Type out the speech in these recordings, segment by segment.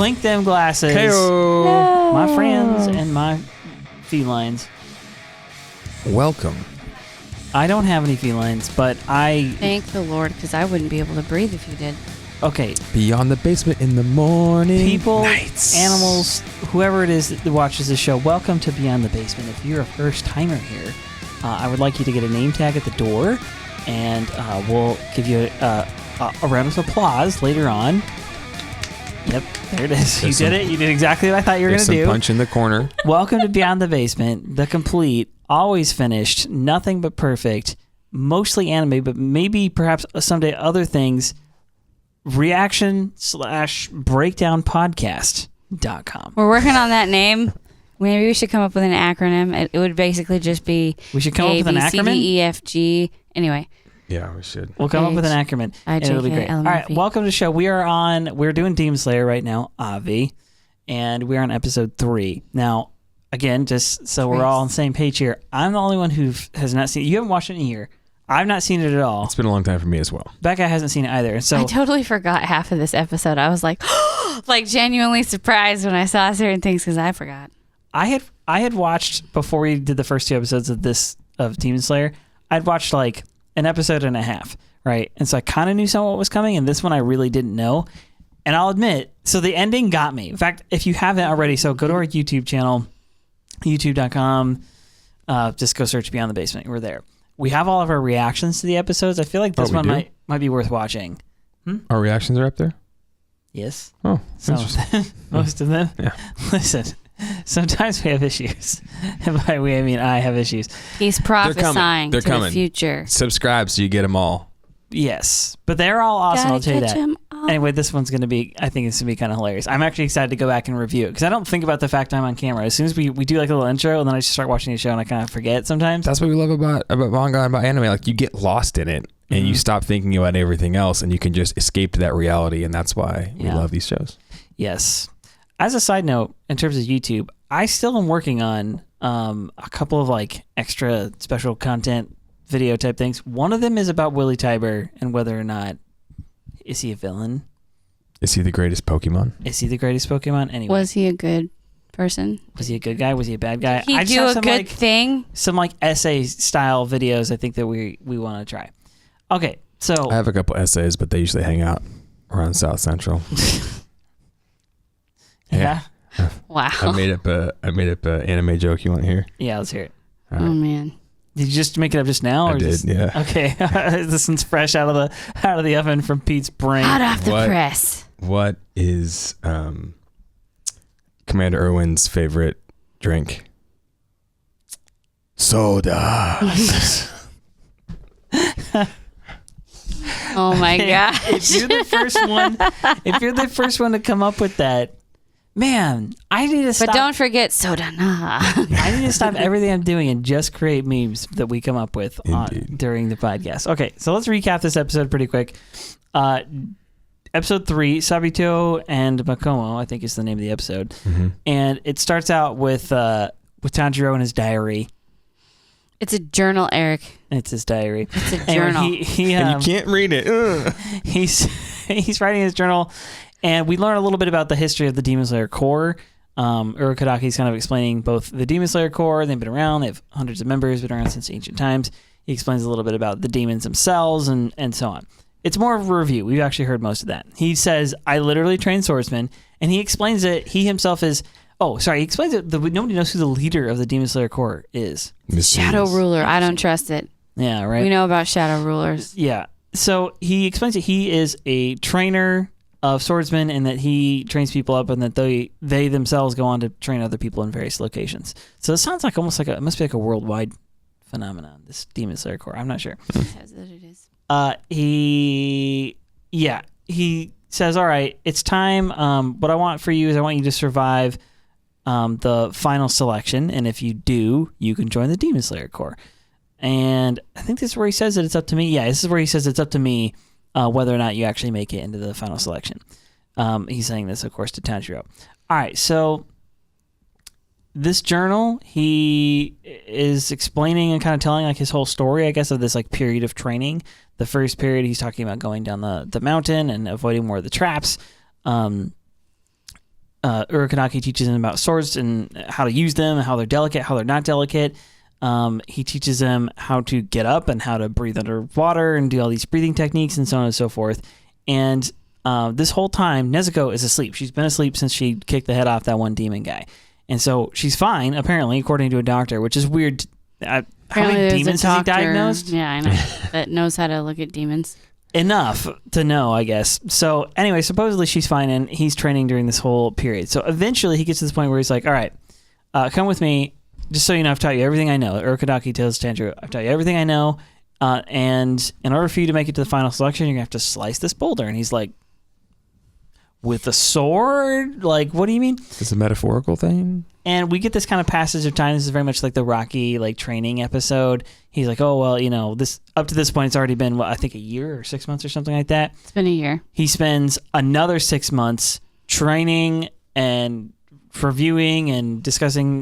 Clink them glasses. Heyo. My friends and my felines. Welcome. I don't have any felines, but I... Thank the Lord, because I wouldn't be able to breathe if you did. Okay. Beyond the basement in the morning. People, nights. animals, whoever it is that watches this show, welcome to Beyond the Basement. If you're a first-timer here, I would like you to get a name tag at the door, and we'll give you a round of applause later on. Yep, there it is. You did it. You did exactly what I thought you were going to do. Punch in the corner. Welcome to Beyond the Basement, the complete, always finished, nothing but perfect, mostly anime, but maybe perhaps someday other things, reaction/breakdown podcast.com. We're working on that name. Maybe we should come up with an acronym. It would basically just be We should come up with an acronym? A, B, C, D, E, F, G. Anyway. Yeah, we should. We'll come up with an acronym, and it'll be great. All right, welcome to the show. We're doing Demon Slayer right now, Avi, and we're on episode 3. Now, again, just so we're all on the same page here, I'm the only one who has not seen it. You haven't watched it in a year. I've not seen it at all. It's been a long time for me as well. Becca hasn't seen it either. So I totally forgot half of this episode. I was like, like genuinely surprised when I saw certain things because I forgot. I had watched, before we did the first 2 episodes of Demon Slayer, I'd watched like an episode and a half, right? And so I kind of knew some of what was coming, and this one I really didn't know. And I'll admit, so the ending got me. In fact, if you haven't already, so go to our YouTube channel, youtube.com, just go search Beyond the Basement. We're there. We have all of our reactions to the episodes. I feel like this one might be worth watching. Our reactions are up there? Yes. Oh, most of them. Yeah. Listen, sometimes we have issues. And by we, I mean I have issues. He's prophesying They're to coming. the future. Subscribe so you get them all. Yes, but they're all awesome. Gotta I'll tell you catch that. 'em all. Anyway, this one's going to be, I think it's going to be kind of hilarious. I'm actually excited to go back and review it because I don't think about the fact I'm on camera. As soon as we do like a little intro, and then I just start watching the show and I kind of forget sometimes. That's what we love about manga and about anime. Like, you get lost in it and you stop thinking about everything else and you can just escape to that reality, and that's why we love these shows. Yes. As a side note, in terms of YouTube, I still am working on a couple of like extra special content video type things. One of them is about Willie Tiber and whether or not is he a villain? Is he the greatest Pokemon? Is he the greatest Pokemon? Anyway, Was he a good person? Was he a good guy? Was he a bad guy? Did he do a good thing? Some like essay style videos I think that we want to try. Okay, so I have a couple essays, but they usually hang out around South Central. Yeah. Wow. I made up a anime joke. You want to hear? Yeah, let's hear it. Right. Oh man. Did you just make it up just now? I did, yeah. Okay, this one's fresh out of the oven from Pete's brain. Hot off the press. What is Commander Irwin's favorite drink? Soda. Oh my god. If you're the first one to come up with that, man, I need to stop. But don't forget soda na. I need to stop everything I'm doing and just create memes that we come up with during the podcast. Okay, so let's recap this episode pretty quick. Episode 3, Sabito and Makomo, I think is the name of the episode. Mm-hmm. And it starts out with Tanjiro in his diary. It's a journal, Eric. It's his diary. It's a journal. And you can't read it. He's writing his journal, and we learn a little bit about the history of the Demon Slayer Corps. Urokodaki's kind of explaining both the Demon Slayer Corps. They've been around. They have hundreds of members, been around since ancient times. He explains a little bit about the demons themselves and so on. It's more of a review. We've actually heard most of that. He says, I literally train swordsmen, and he explains that he himself is... Oh, sorry. He explains that nobody knows who the leader of the Demon Slayer Corps is. Shadow Ruler. I don't trust it. Yeah, right? We know about Shadow Rulers. Yeah. So he explains that he is a trainer of swordsmen and that he trains people up and that they themselves go on to train other people in various locations. So it sounds like almost like it must be like a worldwide phenomenon, this Demon Slayer Corps. I'm not sure. It is. He says, all right, it's time. What I want for you is I want you to survive the final selection, and if you do, you can join the Demon Slayer Corps. And I think this is where he says that it's up to me. Yeah, this is where he says it's up to me whether or not you actually make it into the final selection. He's saying this, of course, to Tanjiro. All right, so this journal, he is explaining and kind of telling like his whole story, I guess, of this like period of training. The first period, he's talking about going down the mountain and avoiding more of the traps. Urokodaki teaches him about swords and how to use them, and how they're delicate, how they're not delicate. He teaches them how to get up and how to breathe underwater and do all these breathing techniques and so on and so forth. And this whole time, Nezuko is asleep. She's been asleep since she kicked the head off that one demon guy. And so she's fine, apparently, according to a doctor, which is weird. How many demons has he diagnosed? Yeah, I know. That knows how to look at demons. Enough to know, I guess. So anyway, supposedly she's fine, and he's training during this whole period. So eventually he gets to this point where he's like, all right, come with me. Just so you know, I've taught you everything I know. Urokodaki tells Tanjiro, I've taught you everything I know. And in order for you to make it to the final selection, you're going to have to slice this boulder. And he's like, with a sword? Like, what do you mean? It's a metaphorical thing. And we get this kind of passage of time. This is very much like the Rocky training episode. He's like, oh, well, this up to this point, it's already been, I think a year or 6 months or something like that. It's been a year. He spends another 6 months training and reviewing and discussing,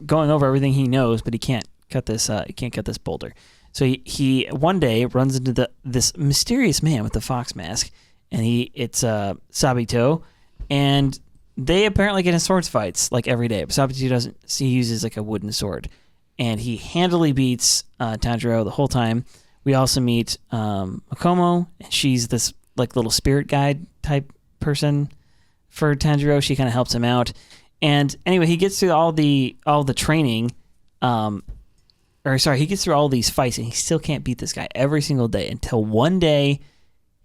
going over everything he knows, but he can't cut this. He can't cut this boulder. So he one day runs into this mysterious man with the fox mask, and it's Sabito, and they apparently get in swords fights every day. But Sabito doesn't. He uses a wooden sword, and he handily beats Tanjiro the whole time. We also meet Makomo, and she's this little spirit guide type person for Tanjiro. She kind of helps him out. And anyway, he gets through all the training, he gets through all these fights, and he still can't beat this guy every single day until one day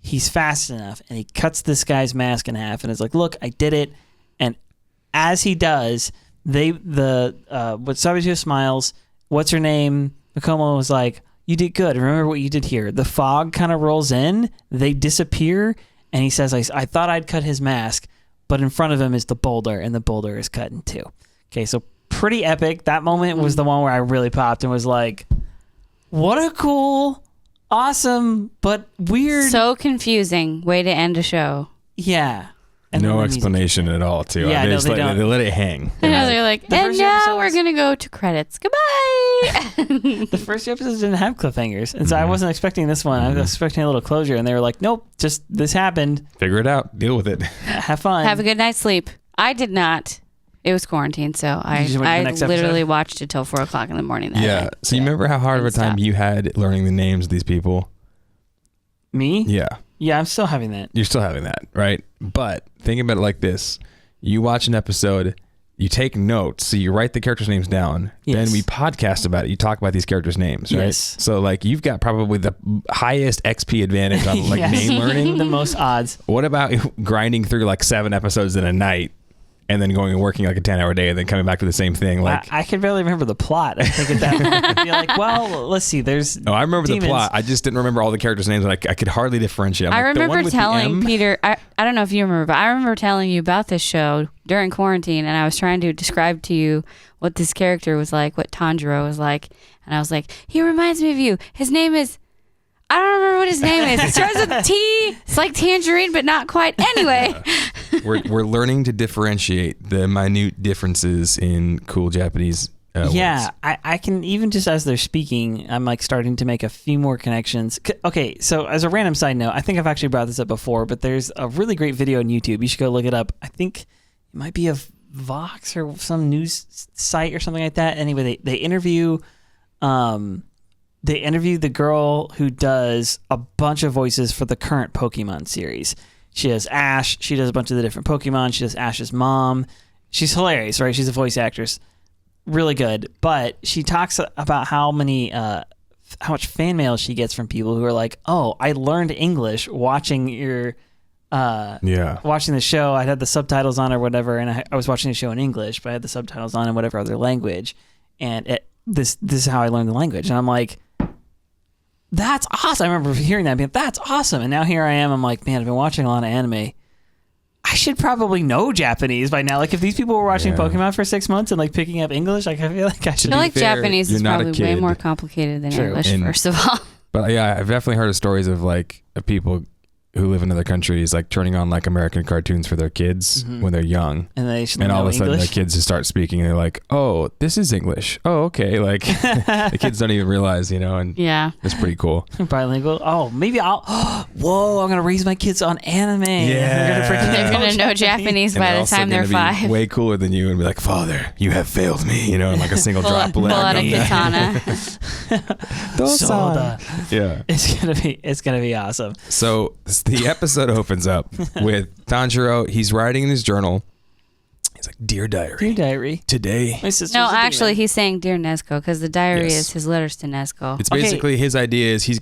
he's fast enough, and he cuts this guy's mask in half, and is like, "Look, I did it." And as he does, Sabito smiles. What's her name? Makomo was like, "You did good. Remember what you did here." The fog kind of rolls in, they disappear, and he says, "I thought I'd cut his mask." But in front of him is the boulder, and the boulder is cut in two. Okay, so pretty epic. That moment was the one where I really popped and was like, what a cool, awesome, but weird. So confusing way to end a show. Yeah. And no explanation at all, too. Yeah, they let it hang. I know, they're like, and now we're going to go to credits. Goodbye. The first two episodes didn't have cliffhangers, and so I wasn't expecting this one. I was expecting a little closure, and they were like, nope, just this happened. Figure it out. Deal with it. Have fun. Have a good night's sleep. I did not. It was quarantine, so I literally watched it till 4 o'clock in the morning that night. So you remember how hard of a time you had learning the names of these people? Me? Yeah. Yeah, I'm still having that. You're still having that, right? But think about it like this. You watch an episode, you take notes, so you write the characters' names down. Yes. Then we podcast about it. You talk about these characters' names, right? Yes. So you've got probably the highest XP advantage on name learning. The most odds. What about grinding through 7 episodes in a night and then going and working a 10-hour day and then coming back to the same thing? I can barely remember the plot. I think at that point, be well, let's see. There's I remember demons. The plot. I just didn't remember all the characters' names, and I could hardly differentiate. I remember telling Peter, I don't know if you remember, but I remember telling you about this show during quarantine, and I was trying to describe to you what this character was like, what Tanjiro was like, and I was like, he reminds me of you. His name is... I don't remember what his name is. It starts with T. It's like tangerine, but not quite. Anyway. We're learning to differentiate the minute differences in cool Japanese words. I can, even just as they're speaking, I'm starting to make a few more connections. Okay, so as a random side note, I think I've actually brought this up before, but there's a really great video on YouTube. You should go look it up. I think it might be a Vox or some news site or something like that. Anyway, they interview... They interview the girl who does a bunch of voices for the current Pokemon series. She does Ash. She does a bunch of the different Pokemon. She does Ash's mom. She's hilarious, right? She's a voice actress. Really good. But she talks about how much fan mail she gets from people who are like, oh, I learned English watching your... watching the show. I had the subtitles on or whatever, and I was watching the show in English, but I had the subtitles on in whatever other language. And this is how I learned the language. And I'm like... That's awesome. I remember hearing that and being, that's awesome. And now here I am. I'm like, man, I've been watching a lot of anime. I should probably know Japanese by now. If these people were watching Pokemon for 6 months and picking up English, I feel like I should. I feel like Japanese is probably way more complicated than English, first of all. But yeah, I've definitely heard of stories of people who live in other countries like turning on like American cartoons for their kids when they're young, and they should and know all of a sudden English. the kids just start speaking and they're like, oh, this is English. Oh, okay. Like the kids don't even realize, and Yeah. it's pretty cool. Bilingual. Oh, maybe I'll. Whoa! I'm gonna raise my kids on anime. Yeah. They're going to know Japanese And by they're the also time they're gonna be 5. way cooler than you and be like, Father, you have failed me, in like a single drop. Pull out a katana. Soda. Yeah. It's gonna be awesome. So the episode opens up with Tanjiro. He's writing in his journal. He's like, Dear Diary. Dear diary. Today. My sister's No, a actually, demon. he's saying Dear Nezuko because the diary Yes. is his letters to Nezuko. It's basically his idea is he's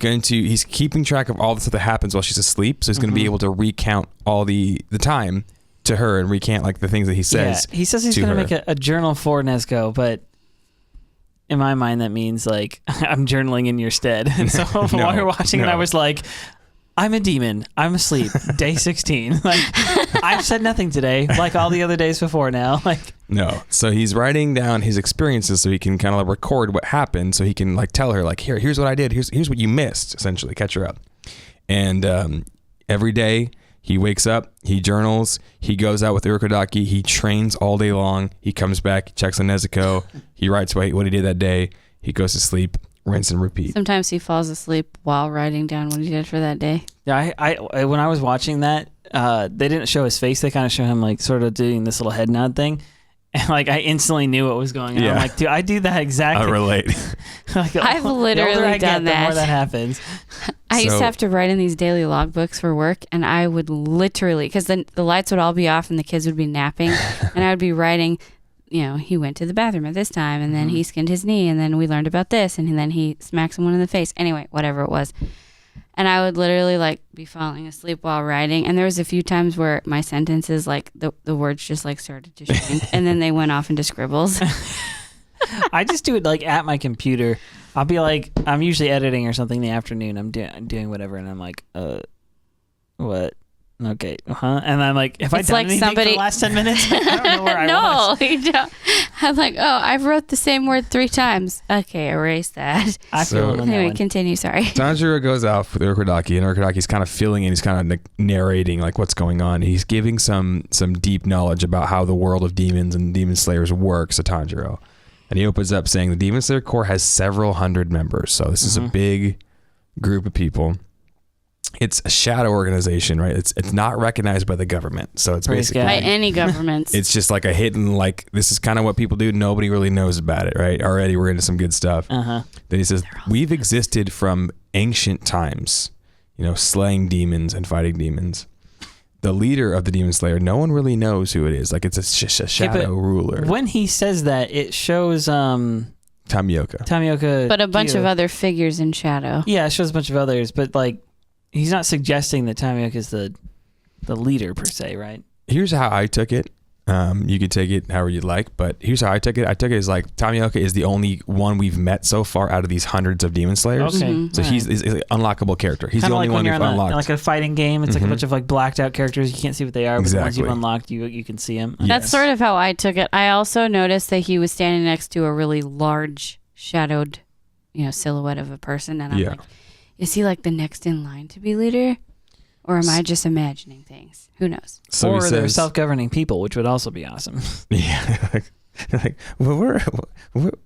keeping track of all the stuff that happens while she's asleep. So he's going to be able to recount all the time to her and recant like the things that he says. Yeah, he says he's to gonna her. make a journal for Nezuko, but in my mind that means like I'm journaling in your stead. And so while you're watching it, I was like, I'm a demon. I'm asleep. Day 16. Like I've said nothing today, like all the other days before now. Like No. So he's writing down his experiences so he can kind of record what happened so he can like tell her like, here's what I did. Here's what you missed, essentially, catch her up. And every day he wakes up, he journals, he goes out with Urokodaki, he trains all day long, he comes back, checks on Nezuko, he writes what he did that day, he goes to sleep, rinse and repeat. Sometimes he falls asleep while writing down what he did for that day. yeah, I when I was watching that, they didn't show his face. They kind of show him like sort of doing this little head nod thing. And like I instantly knew what was going on. Yeah. I'm like, dude, I do that exactly. I relate. Like, I've the older literally I get, done the more that. that happens. I used So- to have to write in these daily logbooks for work, and I would literally, because the lights would all be off and the kids would be napping, and I would be writing, he went to the bathroom at this time, and then he skinned his knee, and then we learned about this, and then he smacked someone in the face. Anyway, whatever it was. And I would literally like be falling asleep while writing, and there was a few times where my sentences, like the words just like started to shrink, and then they went off into scribbles. I just do it like at my computer. I'll be like, I'm usually editing or something in the afternoon. I'm doing whatever, and I'm like, what? Okay, and I'm like, if I It's done like anything for somebody- the last 10 minutes, I don't know where I was. No, you don't. I'm like, I've wrote the same word 3 times. Okay, erase that. I feel So- it on that Anyway, one. continue. Sorry. Tanjiro goes out with Urokodaki, and Urokodaki's kind of filling in. He's kind of like narrating like what's going on. He's giving some deep knowledge about how the world of demons and demon slayers works to Tanjiro. And he opens up saying the Demon Slayer Corps has several hundred members. So this is a big group of people. It's a shadow organization, right? It's not recognized by the government. So it's Praise basically God. By any governments. it's just like a hidden, like, this is kind of what people do. Nobody really knows about it, right? Already we're into some good stuff. Uh-huh. Then he says, we've existed from ancient times, slaying demons and fighting demons. The leader of the Demon Slayer, no one really knows who it is. Like, it's just a shadow ruler. When he says that, it shows Tamioka. but a bunch Gyu. of other figures in shadow. Yeah, it shows a bunch of others, but like he's not suggesting that Tamioka is the leader per se, right? Here's how I took it. You could take it however you'd like, but here's how I took it. I took it as like Tamioka is the only one we've met so far out of these hundreds of demon slayers. Okay. Mhm. So he's an unlockable character. He's Kinda the only like one when we've you're on unlocked. like a fighting game. It's like a Mhm. bunch of like blacked out characters. You can't see what they are, but the ones you've Exactly. unlocked, you can see them. Yes. That's sort of how I took it. I also noticed that he was standing next to a really large shadowed, silhouette of a person. And I'm Yeah. like, is he like the next in line to be leader? Or am I just imagining things? Who knows? So or he they're says, self-governing people, which would also be awesome. yeah, like well,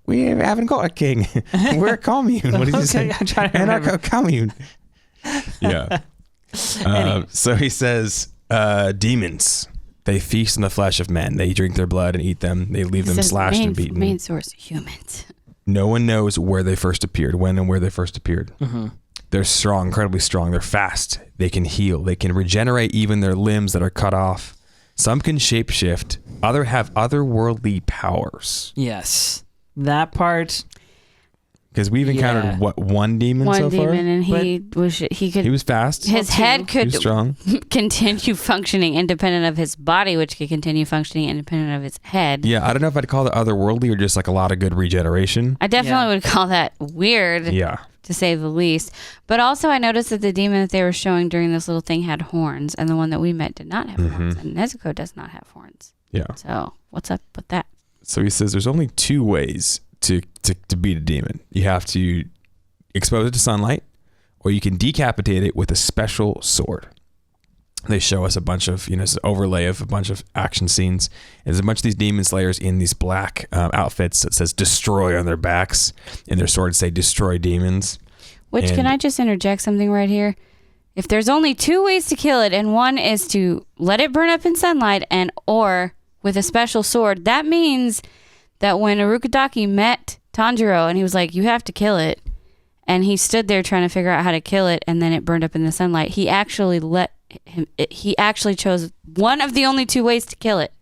we haven't got a king. We're a commune. What did you say? I'm trying to remember. Anarcho commune. Yeah. So he says, demons. They feast on the flesh of men. They drink their blood and eat them. They leave He them says slashed and beaten. Main source, humans. No one knows where they first appeared, when and where they first appeared. Mm-hmm. They're strong, incredibly strong. They're fast. They can heal. They can regenerate even their limbs that are cut off. Some can shapeshift. Other have otherworldly powers. Yes, that part. Because we've encountered Yeah. one demon so One far. demon, and he could. He was fast. his Well, head two. He could was strong. continue functioning independent of his body, which could continue functioning independent of his head. Yeah, I don't know if I'd call it otherworldly or just like a lot of good regeneration. I definitely would call that weird, Yeah. to say the least. But also, I noticed that the demon that they were showing during this little thing had horns, and the one that we met did not have horns, and Nezuko does not have horns. Yeah. So, what's up with that? So he says there's only 2 ways to beat a demon. You have to expose it to sunlight, or you can decapitate it with a special sword. They show us a bunch of, this overlay of a bunch of action scenes. There's a bunch of these demon slayers in these black outfits that says destroy on their backs, and their swords say destroy demons. Which, can I just interject something right here? If there's only 2 ways to kill it, and one is to let it burn up in sunlight or with a special sword, that means that when Urokodaki met Tanjiro and he was like, you have to kill it, and he stood there trying to figure out how to kill it, and then it burned up in the sunlight, he actually chose one of the only 2 ways to kill it.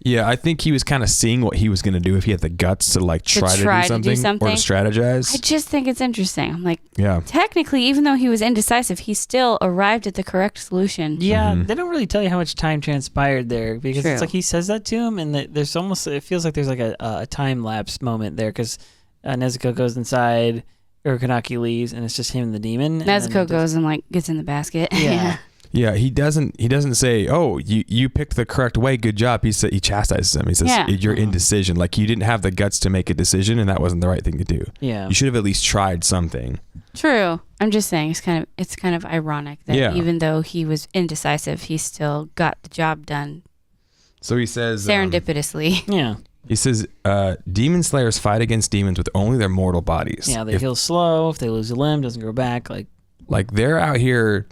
Yeah, I think he was kind of seeing what he was going to do if he had the guts to try to do something or to strategize. I just think it's interesting. I'm like, yeah. Technically, even though he was indecisive, he still arrived at the correct solution. Yeah, they don't really tell you how much time transpired there, because True. It's like he says that to him, and there's almost, it feels like there's like a time lapse moment there, because Nezuko goes inside, Urokodaki leaves, and it's just him and the demon. Nezuko goes and like gets in the basket. Yeah. Yeah, he doesn't say, "Oh, you picked the correct way. Good job." He chastises him. He says, "You're indecision. Like you didn't have the guts to make a decision, and that wasn't the right thing to do. Yeah, you should have at least tried something." True. I'm just saying it's kind of ironic that even though he was indecisive, he still got the job done. So he says serendipitously. Yeah. He says, "Demon slayers fight against demons with only their mortal bodies. Yeah, they heal slow. If they lose a limb, doesn't grow back. Like they're out here."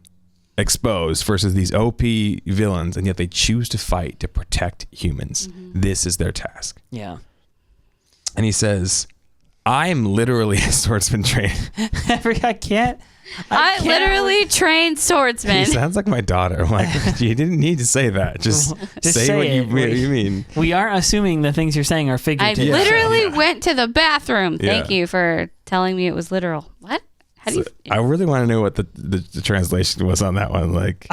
Exposed versus these OP villains, and yet they choose to fight to protect humans. This is their task. Yeah. And he says, I'm literally a swordsman trained. I literally trained swordsman. He sounds like my daughter. I'm like, you didn't need to say that. Just say what you mean. We aren't assuming the things you're saying are figurative. I literally went to the bathroom. Thank you for telling me it was literal. What? I really want to know what the translation was on that one. Like,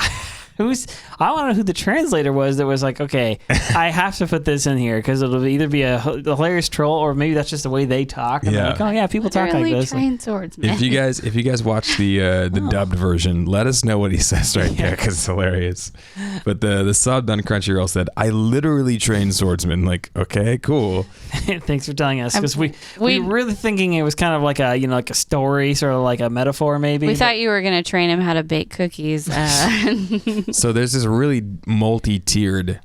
I want to know who the translator was that was like, okay, I have to put this in here because it'll either be a hilarious troll or maybe that's just the way they talk. And they're like, oh yeah, people talk like this. Trained swordsman. If you guys watch the dubbed version, let us know what he says there because it's hilarious. But the subbed on Crunchyroll said, I literally trained swordsman. Like, okay, cool. Thanks for telling us, because we really thinking it was kind of like a story, sort of like a metaphor maybe. We thought you were going to train him how to bake cookies. So there's this really multi-tiered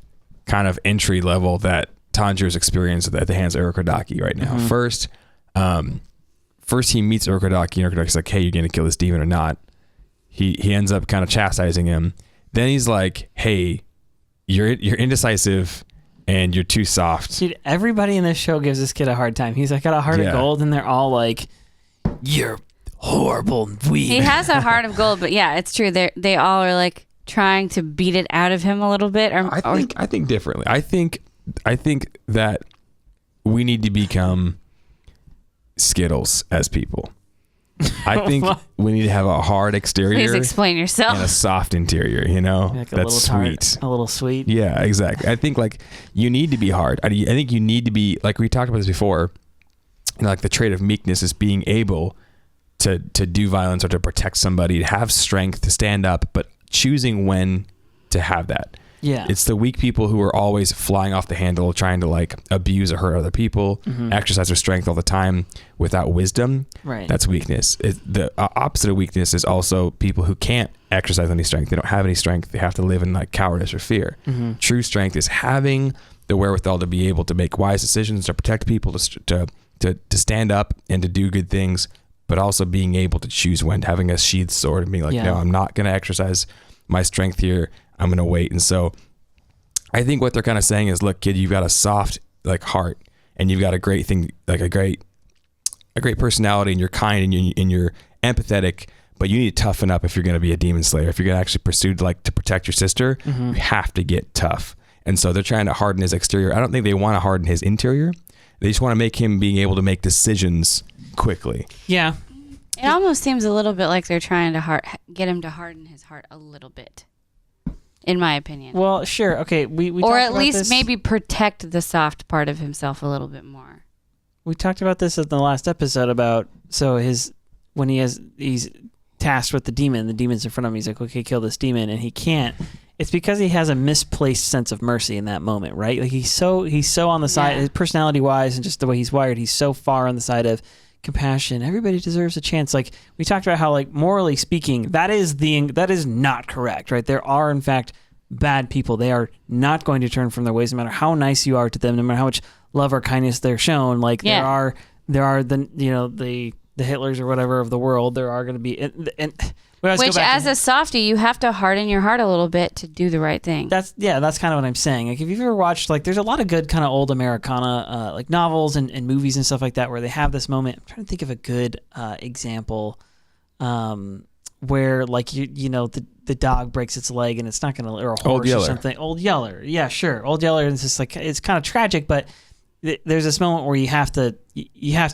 kind of entry level that Tanjiro's experienced at the hands of Urokodaki right now. First he meets Urokodaki, and Urokodaki's like, hey, you're going to kill this demon or not? He ends up kind of chastising him. Then he's like, hey, you're indecisive and you're too soft. Dude, everybody in this show gives this kid a hard time. He's like got a heart of gold, and they're all like, you're horrible and weak. He has a heart of gold, but yeah, it's true. They all are like trying to beat it out of him a little bit. I think differently. I think that we need to become Skittles as people. I think we need to have a hard exterior. Please explain yourself. And a soft interior, like that's sweet. A little sweet. Yeah, exactly. I think like you need to be hard. I think you need to be, like we talked about this before, like the trait of meekness is being able to do violence or to protect somebody, to have strength, to stand up, but choosing when to have that. Yeah. It's the weak people who are always flying off the handle, trying to like abuse or hurt other people, exercise their strength all the time without wisdom. Right. That's weakness. The opposite of weakness is also people who can't exercise any strength. They don't have any strength. They have to live in like cowardice or fear. True strength is having the wherewithal to be able to make wise decisions, to protect people, to stand up and to do good things, but also being able to choose when, having a sheathed sword and being like, no, I'm not going to exercise my strength here. I'm going to wait. And so I think what they're kind of saying is, look, kid, you've got a soft like heart, and you've got a great thing, like a great personality, and you're kind and you're empathetic, but you need to toughen up if you're going to be a demon slayer. If you're going to actually pursue like to protect your sister, you have to get tough. And so they're trying to harden his exterior. I don't think they want to harden his interior. They just want to make him being able to make decisions quickly. Yeah. It almost seems a little bit like they're trying to get him to harden his heart a little bit, in my opinion. Well, sure. Okay. We or at least maybe protect the soft part of himself a little bit more. We talked about this in the last episode about, when he's tasked with the demon's in front of him, he's like, okay, kill this demon, and he can't. It's because he has a misplaced sense of mercy in that moment, right? Like he's so on the side, his personality wise and just the way he's wired, he's so far on the side of compassion. Everybody deserves a chance. Like we talked about how, like, morally speaking, that is not correct, right? There are in fact bad people. They are not going to turn from their ways, no matter how nice you are to them, no matter how much love or kindness they're shown. Like there are the the Hitlers or whatever of the world. There are going to be which as a softie, you have to harden your heart a little bit to do the right thing. That's kind of what I'm saying. Like if you've ever watched, like there's a lot of good kind of old Americana like novels and movies and stuff like that where they have this moment. I'm trying to think of a good example where like the dog breaks its leg and it's not going to, or a horse or something. Old Yeller. Yeah, sure. Old Yeller. And it's just like, it's kind of tragic, but there's this moment where you have to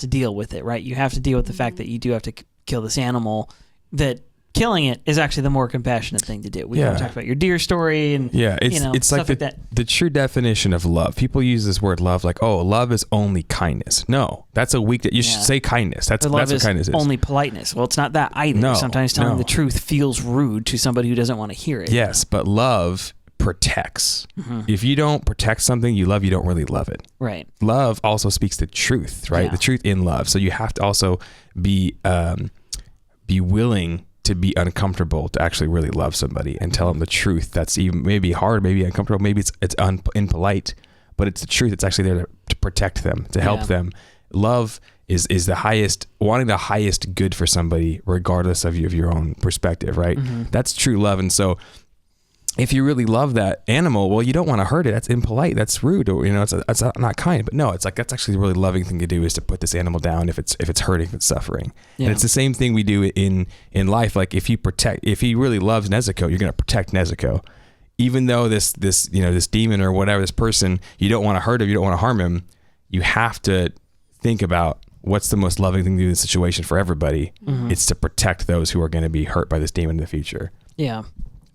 deal with it, right? You have to deal with the fact that you do have to kill this animal, that killing it is actually the more compassionate thing to do. We talked about your deer story and it's like the true definition of love. People use this word love like, oh, love is only kindness. No, that's a weak. You should say kindness. That's what kindness is. Only politeness. Well, it's not that either. No, sometimes telling the truth feels rude to somebody who doesn't want to hear it. Yes, but love protects. Mm-hmm. If you don't protect something you love, you don't really love it. Right. Love also speaks the truth, right? Yeah. The truth in love. So you have to also be willing to be uncomfortable to actually really love somebody and tell them the truth. That's even maybe hard, maybe uncomfortable, maybe it's impolite, but it's the truth. It's actually there to protect them, to help them. Love is the highest, wanting the highest good for somebody, regardless of your own perspective, right? Mm-hmm. That's true love. And so if you really love that animal, well, you don't want to hurt it. That's impolite. That's rude. Or, it's not kind. But no, it's like, that's actually a really loving thing to do, is to put this animal down if it's hurting, if it's suffering. Yeah. And it's the same thing we do in life. Like if he really loves Nezuko, you're going to protect Nezuko. Even though this demon or whatever, this person, you don't want to hurt him, you don't want to harm him, you have to think about what's the most loving thing to do in this situation for everybody. Mm-hmm. It's to protect those who are going to be hurt by this demon in the future. Yeah.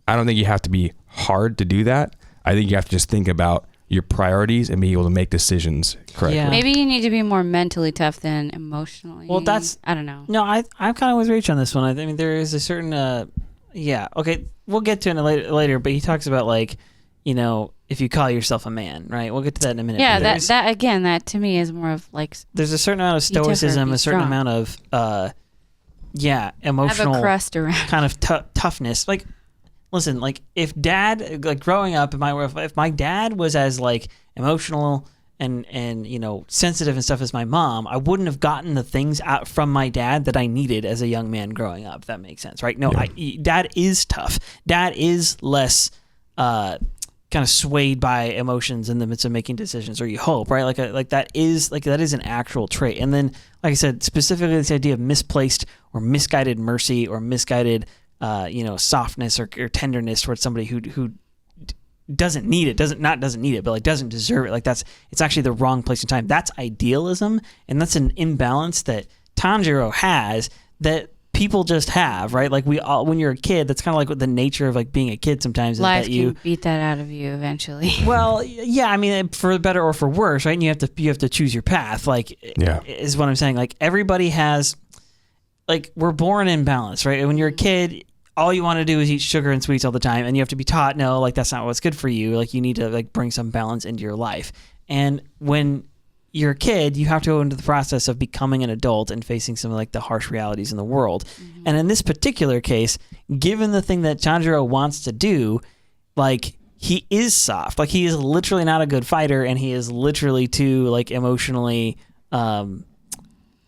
I don't think you have to be hard to do that. I think you have to just think about your priorities and be able to make decisions correctly. Yeah. Maybe you need to be more mentally tough than emotionally. Well, I don't know. No, I'm kind of with Rach on this one. I mean, there is a certain, okay, we'll get to it later, but he talks about like, if you call yourself a man, right? We'll get to that in a minute. Yeah, that to me is more of like. There's a certain amount of stoicism, a certain amount of, emotional have a crust around. Kind of toughness. Like, listen, like if dad, like growing up, if my dad was as like emotional and sensitive and stuff as my mom, I wouldn't have gotten the things out from my dad that I needed as a young man growing up. If that makes sense, right? No, dad is tough. Dad is less kind of swayed by emotions in the midst of making decisions, or you hope, right? Like that is an actual trait. And then, like I said, specifically this idea of misplaced or misguided mercy or misguided softness or tenderness towards somebody who doesn't need it, doesn't need it, but like doesn't deserve it. Like it's actually the wrong place and time. That's idealism, and that's an imbalance that Tanjiro has that people just have, right? Like when you're a kid, that's kind of like the nature of like being a kid sometimes. Life is that you can beat that out of you eventually. Well, yeah, I mean, for better or for worse, right? And you have to choose your path. Like, is what I'm saying. Like everybody has, like we're born in balance, right? When you're a kid, all you want to do is eat sugar and sweets all the time, and you have to be taught, no, like that's not what's good for you. Like you need to like bring some balance into your life. And when you're a kid, you have to go into the process of becoming an adult and facing some of like the harsh realities in the world. Mm-hmm. And in this particular case, given the thing that Tanjiro wants to do, like he is soft. Like he is literally not a good fighter, and he is literally too like emotionally,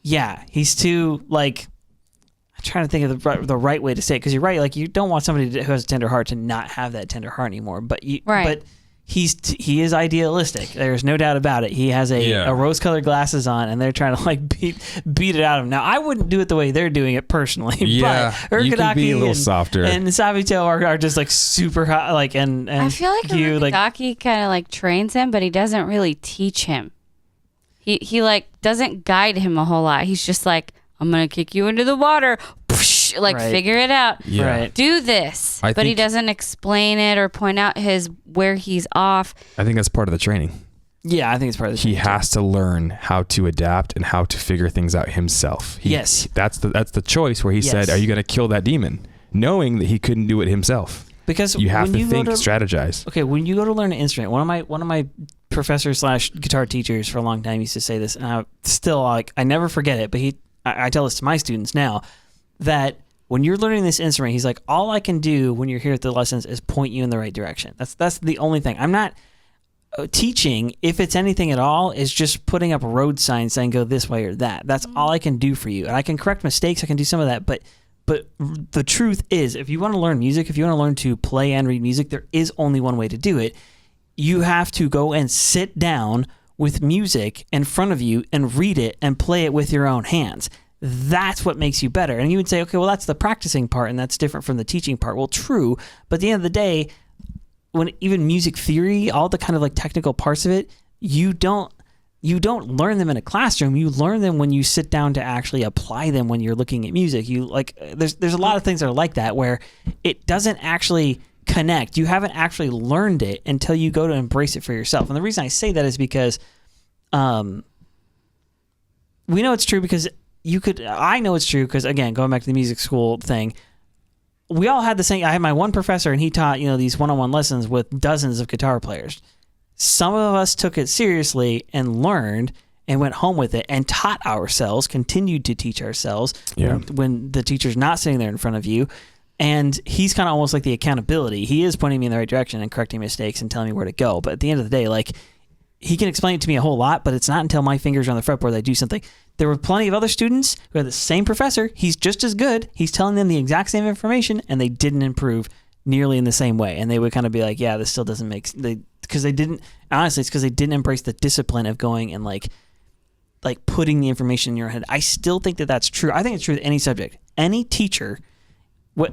he's too like. I'm trying to think of the right way to say it, because you're right. Like you don't want somebody who has a tender heart to not have that tender heart anymore. But but he is idealistic. There's no doubt about it. He has a rose-colored glasses on, and they're trying to like beat it out of him. Now I wouldn't do it the way they're doing it personally. Yeah, but you can be a little softer. And Sabito are just like super hot. Like and I feel like Urokodaki kind of like trains him, but he doesn't really teach him. He like doesn't guide him a whole lot. He's just like, I'm going to kick you into the water. Figure it out. Yeah. Right. Do this. But he doesn't explain it or point out where he's off. I think that's part of the training. Yeah, I think it's part of the training. He has to learn how to adapt and how to figure things out himself. That's the choice where he said, are you going to kill that demon? Knowing that he couldn't do it himself. Because you have to strategize. Okay, when you go to learn an instrument, one of my professors / guitar teachers for a long time used to say this, and I never forget it, but I tell this to my students now, that when you're learning this instrument, he's like, all I can do when you're here at the lessons is point you in the right direction. That's the only thing. I'm not teaching, if it's anything at all, is just putting up road signs saying go this way or that. That's all I can do for you. And I can correct mistakes. I can do some of that. But the truth is, if you want to learn music, if you want to learn to play and read music, there is only one way to do it. You have to go and sit down with music in front of you and read it and play it with your own hands. That's what makes you better. And you would say, okay, well, that's the practicing part and that's different from the teaching part. Well, true. But at the end of the day, when even music theory, all the kind of like technical parts of it, you don't learn them in a classroom. You learn them when you sit down to actually apply them when you're looking at music. You like there's a lot of things that are like that where it doesn't actually connect. You haven't actually learned it until you go to embrace it for yourself. And the reason I say that is because we know it's true because I know it's true because, again, going back to the music school thing, we all had the same. I had my one professor and he taught, these one-on-one lessons with dozens of guitar players. Some of us took it seriously and learned and went home with it and taught ourselves, continued to teach ourselves when the teacher's not sitting there in front of you. And he's kind of almost like the accountability. He is pointing me in the right direction and correcting mistakes and telling me where to go. But at the end of the day, like, he can explain it to me a whole lot, but it's not until my fingers are on the fretboard that I do something. There were plenty of other students who had the same professor. He's just as good. He's telling them the exact same information, and they didn't improve nearly in the same way. And they would kind of be like, yeah, this still doesn't make sense. Because they didn't, honestly, it's because they didn't embrace the discipline of going and like putting the information in your head. I still think that that's true. I think it's true with any subject. Any teacher,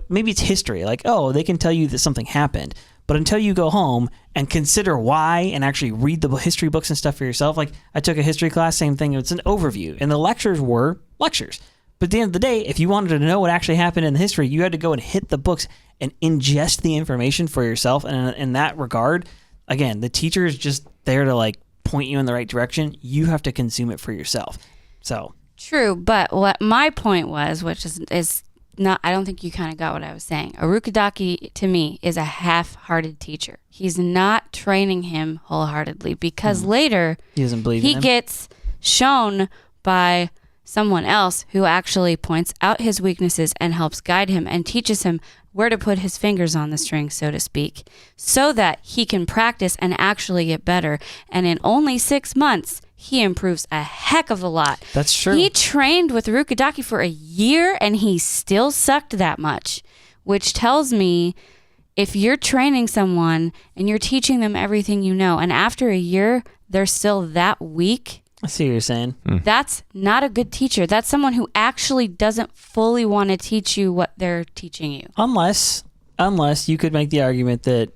maybe it's history, like, oh, they can tell you that something happened. But until you go home and consider why and actually read the history books and stuff for yourself, like I took a history class, same thing. It's an overview. And the lectures were lectures. But at the end of the day, if you wanted to know what actually happened in the history, you had to go and hit the books and ingest the information for yourself. And in that regard, again, the teacher is just there to like point you in the right direction. You have to consume it for yourself. So true. But what my point was, which is not, I don't think you kind of got what I was saying. Urokodaki, to me, is a half-hearted teacher. He's not training him wholeheartedly because later he doesn't believe in him. Gets shown by someone else who actually points out his weaknesses and helps guide him and teaches him where to put his fingers on the string, so to speak, so that he can practice and actually get better. And in only 6 months, he improves a heck of a lot. That's true. He trained with Urokodaki for a year and he still sucked that much, which tells me if you're training someone and you're teaching them everything you know, and after a year, they're still that weak. I see what you're saying. That's not a good teacher. That's someone who actually doesn't fully want to teach you what they're teaching you. Unless you could make the argument that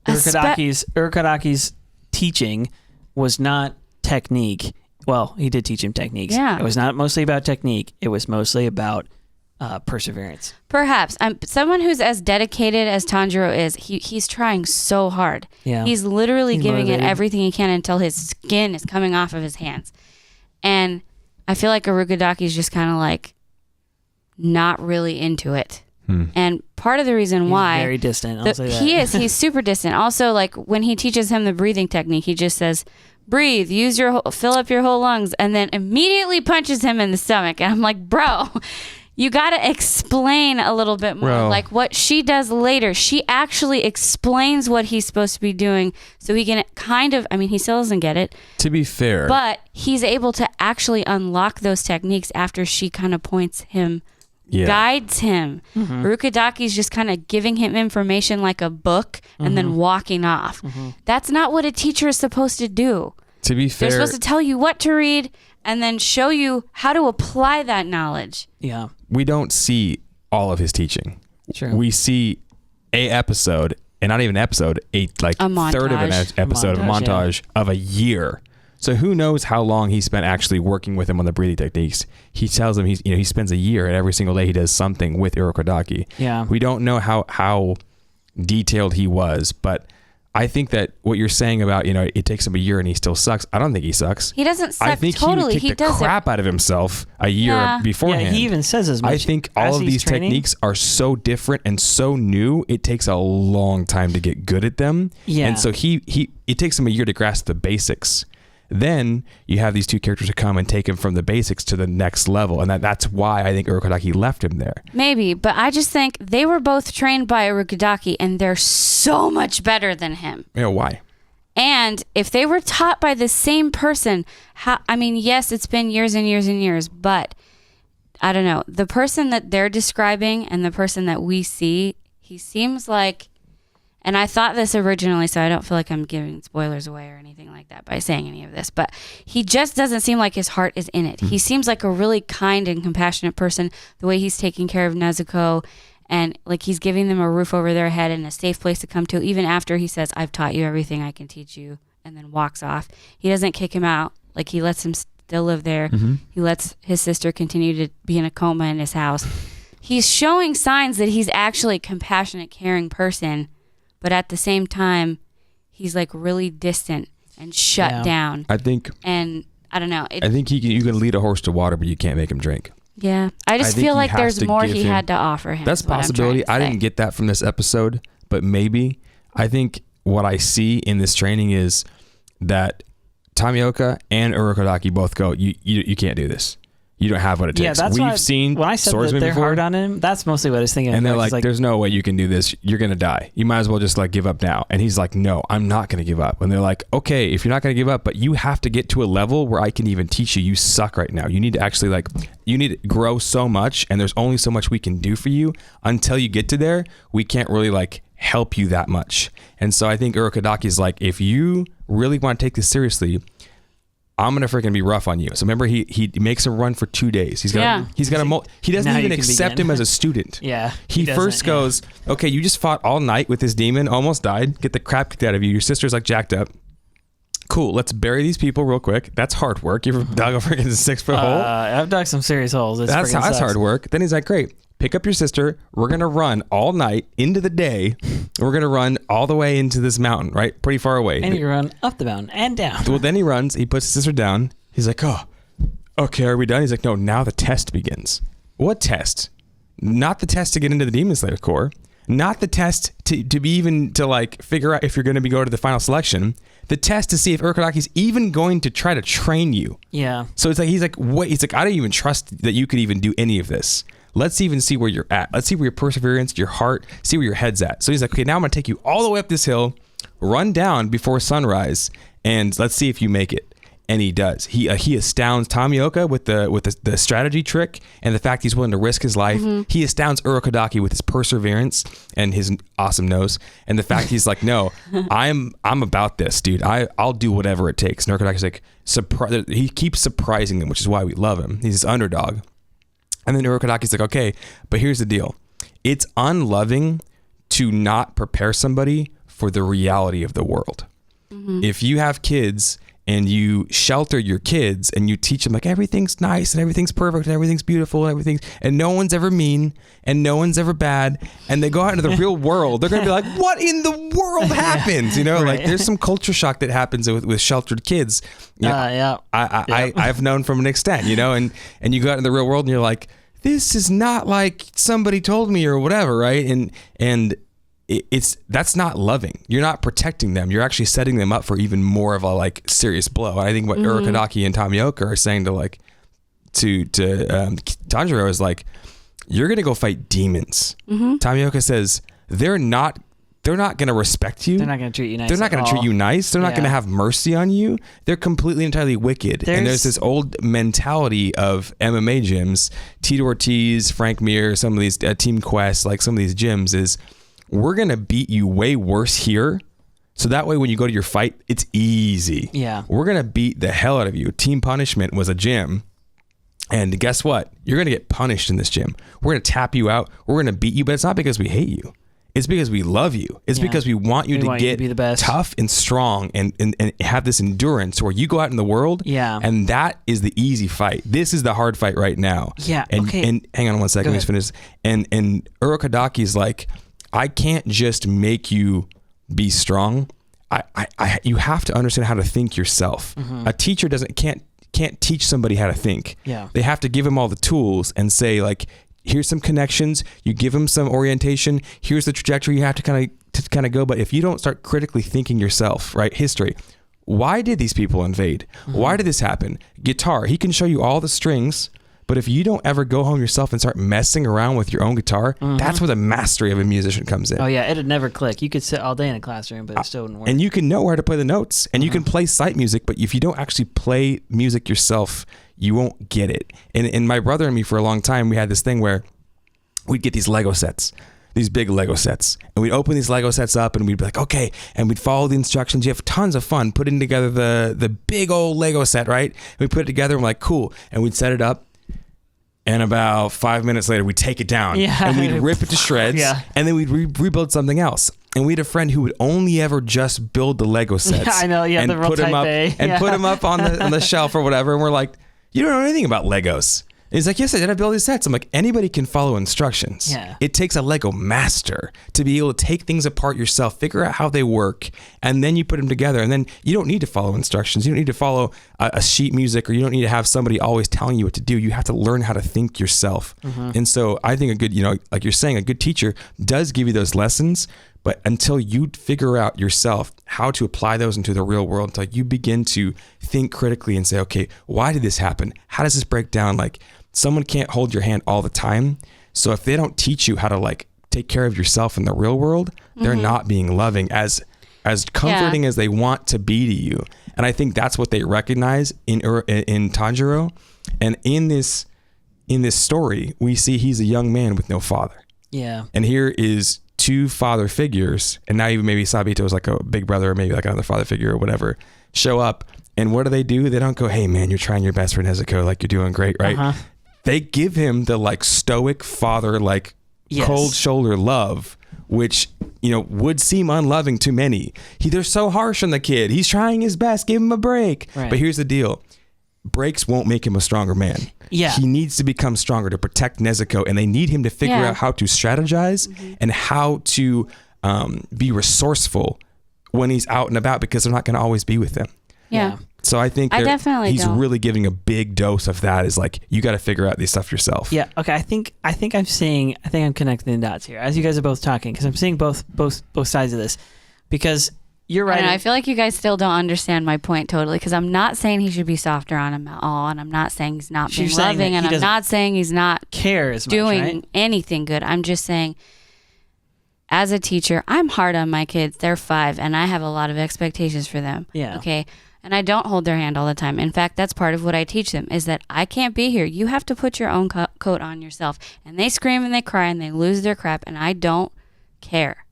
Urokodaki's teaching was not technique. Well, he did teach him techniques. Yeah. It was not mostly about technique. It was mostly about perseverance. Perhaps. Someone who's as dedicated as Tanjiro is, he's trying so hard. Yeah. He's literally giving motivated. it everything he can until his skin is coming off of his hands. And I feel like Urokodaki is just kind of like not really into it. And part of the reason why... He's very distant, I'll say that. He is. He's super distant. Also, like when he teaches him the breathing technique, he just says, breathe, fill up your whole lungs, and then immediately punches him in the stomach. And I'm like, bro... You got to explain a little bit more. Well, like what she does later. She actually explains what he's supposed to be doing so he can he still doesn't get it. To be fair. But he's able to actually unlock those techniques after she kind of points him, guides him. Urokodaki's just kind of giving him information like a book and then walking off. That's not what a teacher is supposed to do. To be fair. They're supposed to tell you what to read and then show you how to apply that knowledge. Yeah. We don't see all of his teaching. True. We see a episode, and not even an episode, a third of an episode of a montage of a year. So who knows how long he spent actually working with him on the breathing techniques. He tells him he spends a year and every single day he does something with Urokodaki. Yeah. We don't know how detailed he was, but I think that what you're saying about, it takes him a year and he still sucks. I don't think he sucks. He doesn't suck. I think totally. he would kick the crap out of himself a year beforehand. Yeah, he even says as much. I think all of these techniques are so different and so new. It takes a long time to get good at them. Yeah. And so it takes him a year to grasp the basics. then you have these two characters to come and take him from the basics to the next level. And that's why I think Urokodaki left him there. Maybe, but I just think they were both trained by Urokodaki and they're so much better than him. Yeah, why? And if they were taught by the same person, yes, it's been years and years and years, but I don't know. The person that they're describing and the person that we see, he seems like, and I thought this originally, so I don't feel like I'm giving spoilers away or anything like that by saying any of this, but he just doesn't seem like his heart is in it. He seems like a really kind and compassionate person, the way he's taking care of Nezuko, and like he's giving them a roof over their head and a safe place to come to, even after he says, I've taught you everything I can teach you, and then walks off. He doesn't kick him out. Like, he lets him still live there. He lets his sister continue to be in a coma in his house. He's showing signs that he's actually a compassionate, caring person, but at the same time, he's like really distant and shut down. I think, and I don't know. I think you can lead a horse to water, but you can't make him drink. Yeah, I just feel like there's more he had to offer him. That's a possibility. I didn't get that from this episode, but maybe. I think what I see in this training is that Tomioka and Urokodaki both go, you can't do this. You don't have what it takes. Yeah, that's We've seen when I said that they're hard on him. That's mostly what I was thinking. And they're like, there's no way you can do this. You're going to die. You might as well just like give up now. And he's like, no, I'm not going to give up. And they're like, okay, if you're not going to give up, but you have to get to a level where I can even teach you. You suck right now. You need to actually you need to grow so much. And there's only so much we can do for you. Until you get to there, we can't really help you that much. And so I think Urokodaki is like, if you really want to take this seriously, I'm gonna freaking be rough on you. So remember, he makes him run for 2 days. He doesn't even accept him as a student. Yeah. He first goes, okay, you just fought all night with this demon, almost died, get the crap kicked out of you. Your sister's like jacked up. Cool, let's bury these people real quick. That's hard work. You ever dug a freaking 6-foot hole? I've dug some serious holes. That's hard work. Then he's like, great. Pick up your sister. We're going to run all night into the day. We're going to run all the way into this mountain, right? Pretty far away. And you run up the mountain and down. Well, then he runs. He puts his sister down. He's like, oh, okay, are we done? He's like, no, now the test begins. What test? Not the test to get into the Demon Slayer Corps. Not the test to be even to figure out if you're going to go to the final selection. The test to see if Urokodaki's even going to try to train you. Yeah. So it's like, he's like, what? He's like, I don't even trust that you could even do any of this. Let's even see where you're at. Let's see where your perseverance, your heart, see where your head's at. So he's like, okay, now I'm going to take you all the way up this hill, run down before sunrise, and let's see if you make it. And he does. He astounds Tomioka with the strategy trick and the fact he's willing to risk his life. He astounds Urokodaki with his perseverance and his awesome nose, and the fact he's like, no, I'm about this, dude. I'll do whatever it takes. And Urokodaki's like, he keeps surprising them, which is why we love him. He's this underdog. And then Urokodaki's like, okay, but here's the deal. It's unloving to not prepare somebody for the reality of the world. If you have kids and you shelter your kids and you teach them everything's nice and everything's perfect and everything's beautiful and no one's ever mean and no one's ever bad, and they go out into the real world, they're going to be like, what in the world happens? Right. There's some culture shock that happens with sheltered kids. I've known from an extent, and you go out in the real world and you're like, this is not like somebody told me or whatever, right? And that's not loving. You're not protecting them. You're actually setting them up for even more of a serious blow. And I think what Urokodaki and Tomioka are saying to Tanjiro is you're gonna go fight demons. Tomioka says they're not going to respect you. They're not going to treat you nice. They're not going to treat you nice. They're not going to have mercy on you. They're completely entirely wicked. And there's this old mentality of MMA gyms, Tito Ortiz, Frank Mir, some of these Team Quest, some of these gyms is, we're going to beat you way worse here. So that way when you go to your fight, it's easy. Yeah. We're going to beat the hell out of you. Team Punishment was a gym. And guess what? You're going to get punished in this gym. We're going to tap you out. We're going to beat you, but it's not because we hate you. It's because we love you. It's because we want you to get be the best. Tough and strong and have this endurance where you go out in the world. Yeah. And that is the easy fight. This is the hard fight right now. Yeah. And, okay. And hang on one second. Let me finish. And Urokodaki's like, I can't just make you be strong. You have to understand how to think yourself. A teacher can't teach somebody how to think. Yeah. They have to give them all the tools and say here's some connections. You give them some orientation. Here's the trajectory you have to kind of go. But if you don't start critically thinking yourself, right? History. why did these people invade? Why did this happen? Guitar, he can show you all the strings, but if you don't ever go home yourself and start messing around with your own guitar, that's where the mastery of a musician comes in. Oh yeah, it'd never click. You could sit all day in a classroom, but it still wouldn't work. And you can know where to play the notes, and you can play sight music, but if you don't actually play music yourself, you won't get it. And my brother and me, for a long time, we had this thing where we'd get these Lego sets, these big Lego sets, and we'd open these Lego sets up, and we'd be like, okay, and we'd follow the instructions. You have tons of fun putting together the big old Lego set, right? And we put it together, and we're like, cool, and we'd set it up. And about 5 minutes later, we'd take it down and we'd rip it to shreds and then we'd rebuild something else. And we had a friend who would only ever just build the Lego sets. Yeah, I know. Yeah, and the real put them up A. and put them up on the shelf or whatever. And we're like, you don't know anything about Legos. And he's like, yes, I did. I build these sets. I'm like, anybody can follow instructions. Yeah. It takes a Lego master to be able to take things apart yourself, figure out how they work, and then you put them together. And then you don't need to follow instructions. You don't need to follow a sheet music, or you don't need to have somebody always telling you what to do. You have to learn how to think yourself. And so I think a good, like you're saying, a good teacher does give you those lessons, but until you figure out yourself how to apply those into the real world, until you begin to think critically and say, okay, why did this happen? How does this break down? Like, someone can't hold your hand all the time. So if they don't teach you how to like take care of yourself in the real world, they're not being loving as comforting as they want to be to you. And I think that's what they recognize in Tanjiro. And in this story, we see he's a young man with no father. Yeah. And here is two father figures, and now even maybe Sabito is like a big brother, or maybe like another father figure or whatever, show up. And what do? They don't go, hey man, you're trying your best for Nezuko, like you're doing great, right? They give him the like stoic father, like cold shoulder love, which, would seem unloving to many. They're so harsh on the kid. He's trying his best. Give him a break. Right. But here's the deal. Breaks won't make him a stronger man. Yeah. He needs to become stronger to protect Nezuko, and they need him to figure out how to strategize and how to be resourceful when he's out and about, because they're not going to always be with him. Yeah. So I think he's really giving a big dose of that. Is like, you got to figure out this stuff yourself. Yeah. Okay. I think I'm connecting the dots here as you guys are both talking, because I'm seeing both sides of this. Because you're right. I feel like you guys still don't understand my point totally, because I'm not saying he should be softer on him at all, and I'm not saying he's not being loving, and I'm not saying he's not care as much, doing anything good. I'm just saying, as a teacher, I'm hard on my kids. They're 5, and I have a lot of expectations for them. Yeah. Okay. And I don't hold their hand all the time. In fact, that's part of what I teach them, is that I can't be here. You have to put your own coat on yourself. And they scream and they cry and they lose their crap, and I don't care.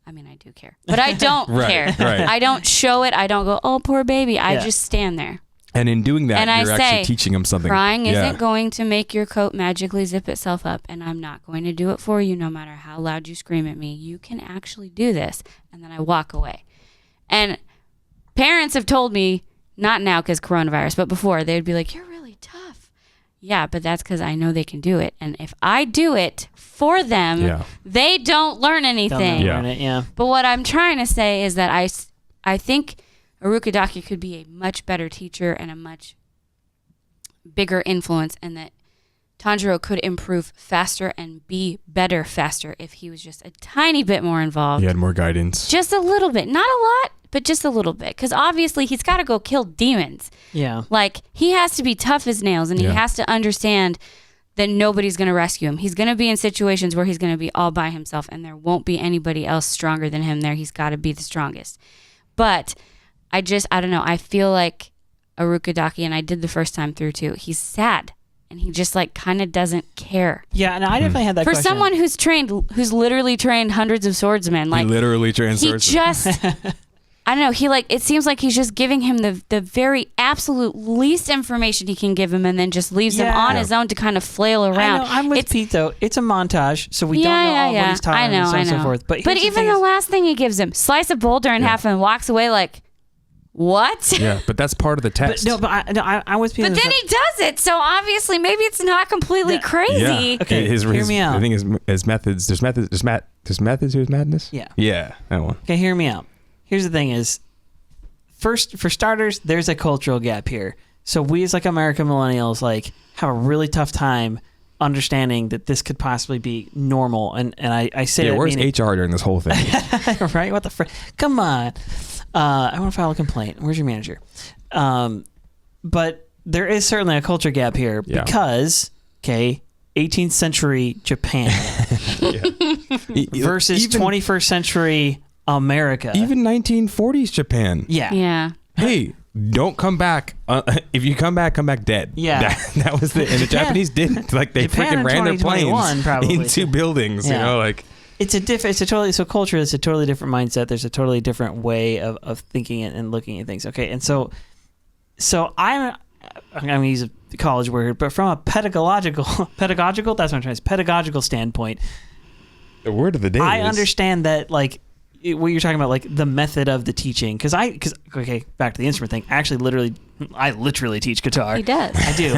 I mean, I do care, but I don't care. Right. I don't show it. I don't go, oh, poor baby. I just stand there. And in doing that, you're actually teaching them something. Crying isn't going to make your coat magically zip itself up, and I'm not going to do it for you no matter how loud you scream at me. You can actually do this. And then I walk away. And parents have told me, not now because coronavirus, but before, they'd be like, you're really tough. Yeah, but that's because I know they can do it. And if I do it for them, they don't learn anything. But what I'm trying to say is that I think Urokodaki could be a much better teacher and a much bigger influence, and that Tanjiro could improve faster and be better faster if he was just a tiny bit more involved. He had more guidance. Just a little bit. Not a lot, but just a little bit. Because obviously he's got to go kill demons. Yeah. Like, he has to be tough as nails, and he has to understand that nobody's going to rescue him. He's going to be in situations where he's going to be all by himself, and there won't be anybody else stronger than him there. He's got to be the strongest. But I don't know. I feel like Urokodaki, and I did the first time through too, he's sad. And he just like kind of doesn't care. Yeah, and I definitely had that question. For someone who's literally trained hundreds of swordsmen, like, he literally trained swordsmen. He just, I don't know, it seems like he's just giving him the very absolute least information he can give him, and then just leaves him on his own to kind of flail around. I know, I'm with Pete though. It's a montage, so we don't know all what he's taught him and so on and so forth. But even the last thing he gives him, slice a boulder in half and walks away like, what? Yeah, but that's part of the test. I was. But then he does it, so obviously maybe it's not completely crazy. Yeah. Okay, hear me out. I think his methods. There's methods to his madness. Yeah. Yeah, that one. Okay, hear me out. Here's the thing: is first, for starters, there's a cultural gap here. So we as like American millennials like have a really tough time understanding that this could possibly be normal. And I say that where's HR during this whole thing? right? What the frick? Come on. I want to file a complaint. Where's your manager? But there is certainly a culture gap here because, 18th century Japan versus 21st century America. Even 1940s Japan. Yeah. Hey, don't come back. If you come back dead. Yeah. That was and the Japanese didn't. Like, they freaking ran their planes into buildings, you know, like. It's a culture is a totally different mindset. There's a totally different way of thinking and looking at things. Okay. And so I'm going to use a college word, but from a pedagogical, that's what I'm trying to say, pedagogical standpoint. The word of the day I understand that, like, what you're talking about, like the method of the teaching, because back to the instrument thing. I literally teach guitar. He does. I do,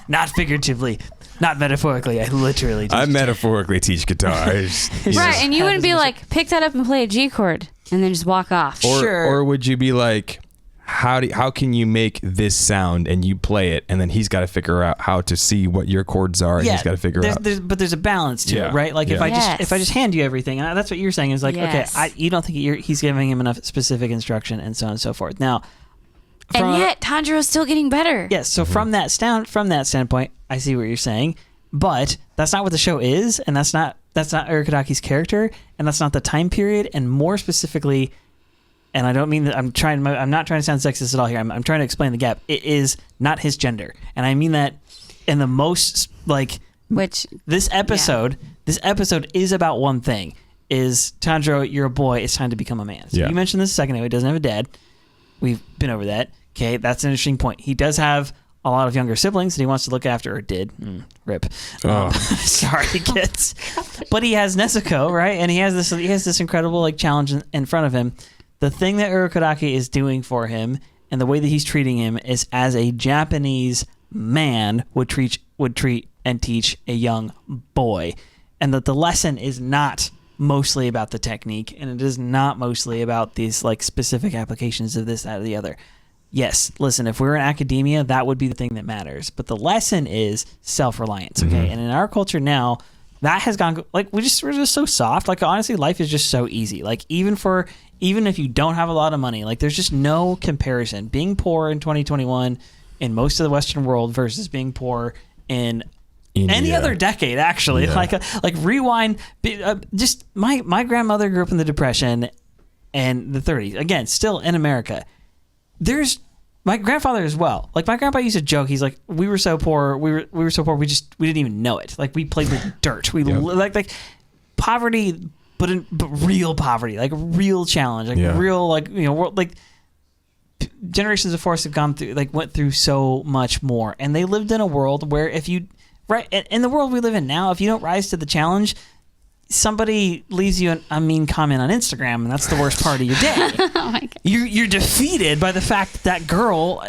not figuratively, not metaphorically. I literally. Teach metaphorically teach guitar. Right, and you wouldn't be like, pick that up and play a G chord, and then just walk off. Or would you be like, how can you make this sound, and you play it, and then he's got to figure out how to see what your chords are, and he's got to figure out. But there's a balance to it, right? Like if I just hand you everything, and that's what you're saying is like, okay, you don't think he's giving him enough specific instruction, and so on and so forth. Now, and yet Tanjiro's still getting better. Yes. So from that standpoint, I see what you're saying, but that's not what the show is, and that's not Urokodaki's character, and that's not the time period, and more specifically. And I don't mean that I'm not trying to sound sexist at all here. I'm trying to explain the gap. It is not his gender. And I mean that in the most, like, this episode is about one thing. Is Tanjiro, you're a boy, it's time to become a man. So you mentioned this a second ago, he doesn't have a dad. We've been over that. Okay, that's an interesting point. He does have a lot of younger siblings that he wants to look after, or did. Rip. Sorry, kids. But he has Nezuko, right? And he has this incredible, like, challenge in front of him. The thing that Urokodaki is doing for him and the way that he's treating him is as a Japanese man would treat and teach a young boy. And that the lesson is not mostly about the technique, and it is not mostly about these, like, specific applications of this, that, or the other. Yes, listen, if we're in academia, that would be the thing that matters. But the lesson is self-reliance, okay? And in our culture now, that has gone, like, we're just so soft. Like, honestly, life is just so easy. Like, even if you don't have a lot of money, like, there's just no comparison. Being poor in 2021 in most of the Western world versus being poor in India. Any other decade, actually. Like rewind. Just my grandmother grew up in the Depression and the 30s. Again, still in America. There's my grandfather as well. Like, my grandpa used to joke. He's like, we were so poor. We were so poor. We didn't even know it. Like, we played with dirt. We like poverty, but real poverty, like real challenge, like real, like, you know, like generations of us have went through so much more, and they lived in a world where if you in the world we live in now, if you don't rise to the challenge, somebody leaves you a mean comment on Instagram, and that's the worst part of your day. Oh my God. You're defeated by the fact that girl,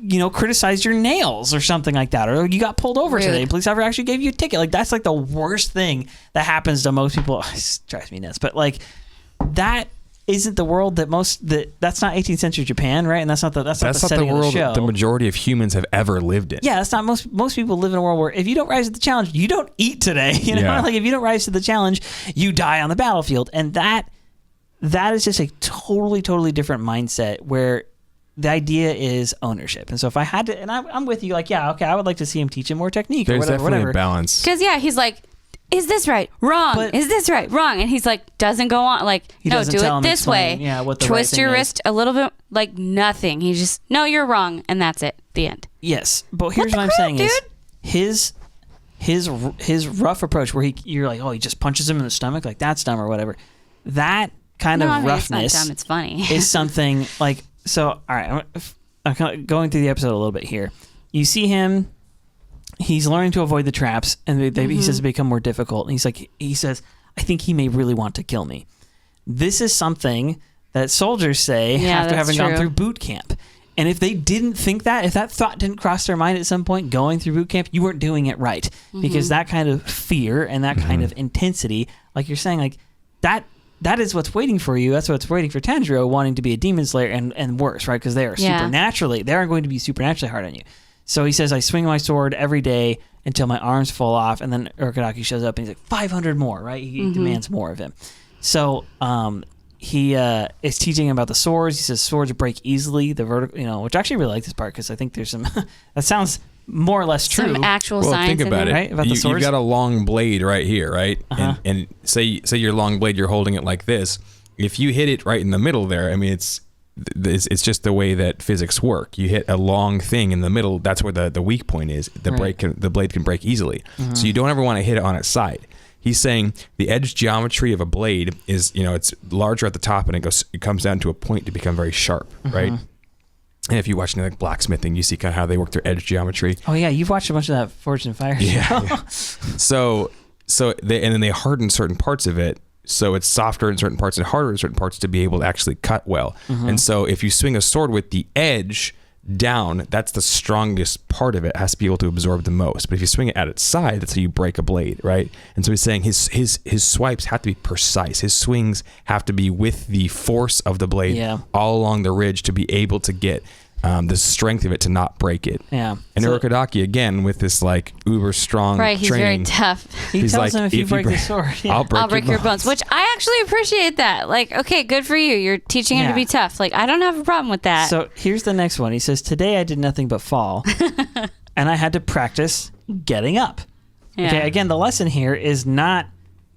you know, criticized your nails or something like that, or you got pulled over today. Police officer actually gave you a ticket. Like, that's like the worst thing that happens to most people. It drives me nuts. But, like, that isn't the world that's not 18th century Japan, right? And that's not the setting world of the show. The majority of humans have ever lived in. Yeah, that's not most people live in a world where if you don't rise to the challenge, you don't eat today. You know, like, if you don't rise to the challenge, you die on the battlefield. And that is just a totally, totally different mindset where the idea is ownership. And so if I had to, and I'm with you, like, I would like to see him teach him more technique or whatever. Definitely a balance. Because he's like, is this right? Wrong. Is this right? Wrong. And he's like, doesn't go on. Like, no, do it this way. Yeah, what the Twist right your thing wrist a little bit. Like, nothing. He just, no, you're wrong. And that's it. The end. Yes. But here's what I'm saying is his rough approach where you're like, oh, he just punches him in the stomach. Like, that's dumb or whatever. That kind of roughness it's not dumb. It's funny. is something like, so, all right, I'm kind of going through the episode a little bit here. You see him. He's learning to avoid the traps, and he says it become more difficult. And he says, I think he may really want to kill me. This is something that soldiers say after having gone through boot camp. And if they didn't think that, if that thought didn't cross their mind at some point going through boot camp, you weren't doing it right. Because that kind of fear and that kind of intensity, like you're saying, like that is what's waiting for you. That's what's waiting for Tanjiro wanting to be a demon slayer and worse, right? Because they are they are going to be supernaturally hard on you. So he says, I swing my sword every day until my arms fall off. And then Urokodaki shows up and he's like, 500 more, right? He demands more of him. So he is teaching him about the swords. He says swords break easily, the vertical, which I actually really like this part because I think there's some, that sounds more or less true. Some actual science. Think about it. Right? About the swords. You've got a long blade right here, right? And say your long blade, you're holding it like this. If you hit it right in the middle there, I mean, it's just the way that physics work. You hit a long thing in the middle, that's where the weak point is. The blade can break easily. So you don't ever want to hit it on its side. He's saying the edge geometry of a blade is, it's larger at the top and it comes down to a point to become very sharp, right? And if you watch like blacksmithing, you see kind of how they work their edge geometry. Oh yeah, you've watched a bunch of that Forged in Fire show. Yeah. So then they harden certain parts of it, so it's softer in certain parts and harder in certain parts to be able to actually cut well. And so if you swing a sword with the edge down, that's the strongest part of it. It has to be able to absorb the most. But if you swing it at its side, that's how you break a blade, right? And so he's saying his swipes have to be precise. His swings have to be with the force of the blade all along the ridge to be able to get the strength of it to not break it. Yeah. And Urokodaki, again, with this like uber strong he's training, very tough. He tells him if you break the sword, I'll break your bones. Which I actually appreciate that. Like, okay, good for you. You're teaching him to be tough. Like, I don't have a problem with that. So here's the next one. He says, today I did nothing but fall, and I had to practice getting up. Yeah. Okay, again, the lesson here is not,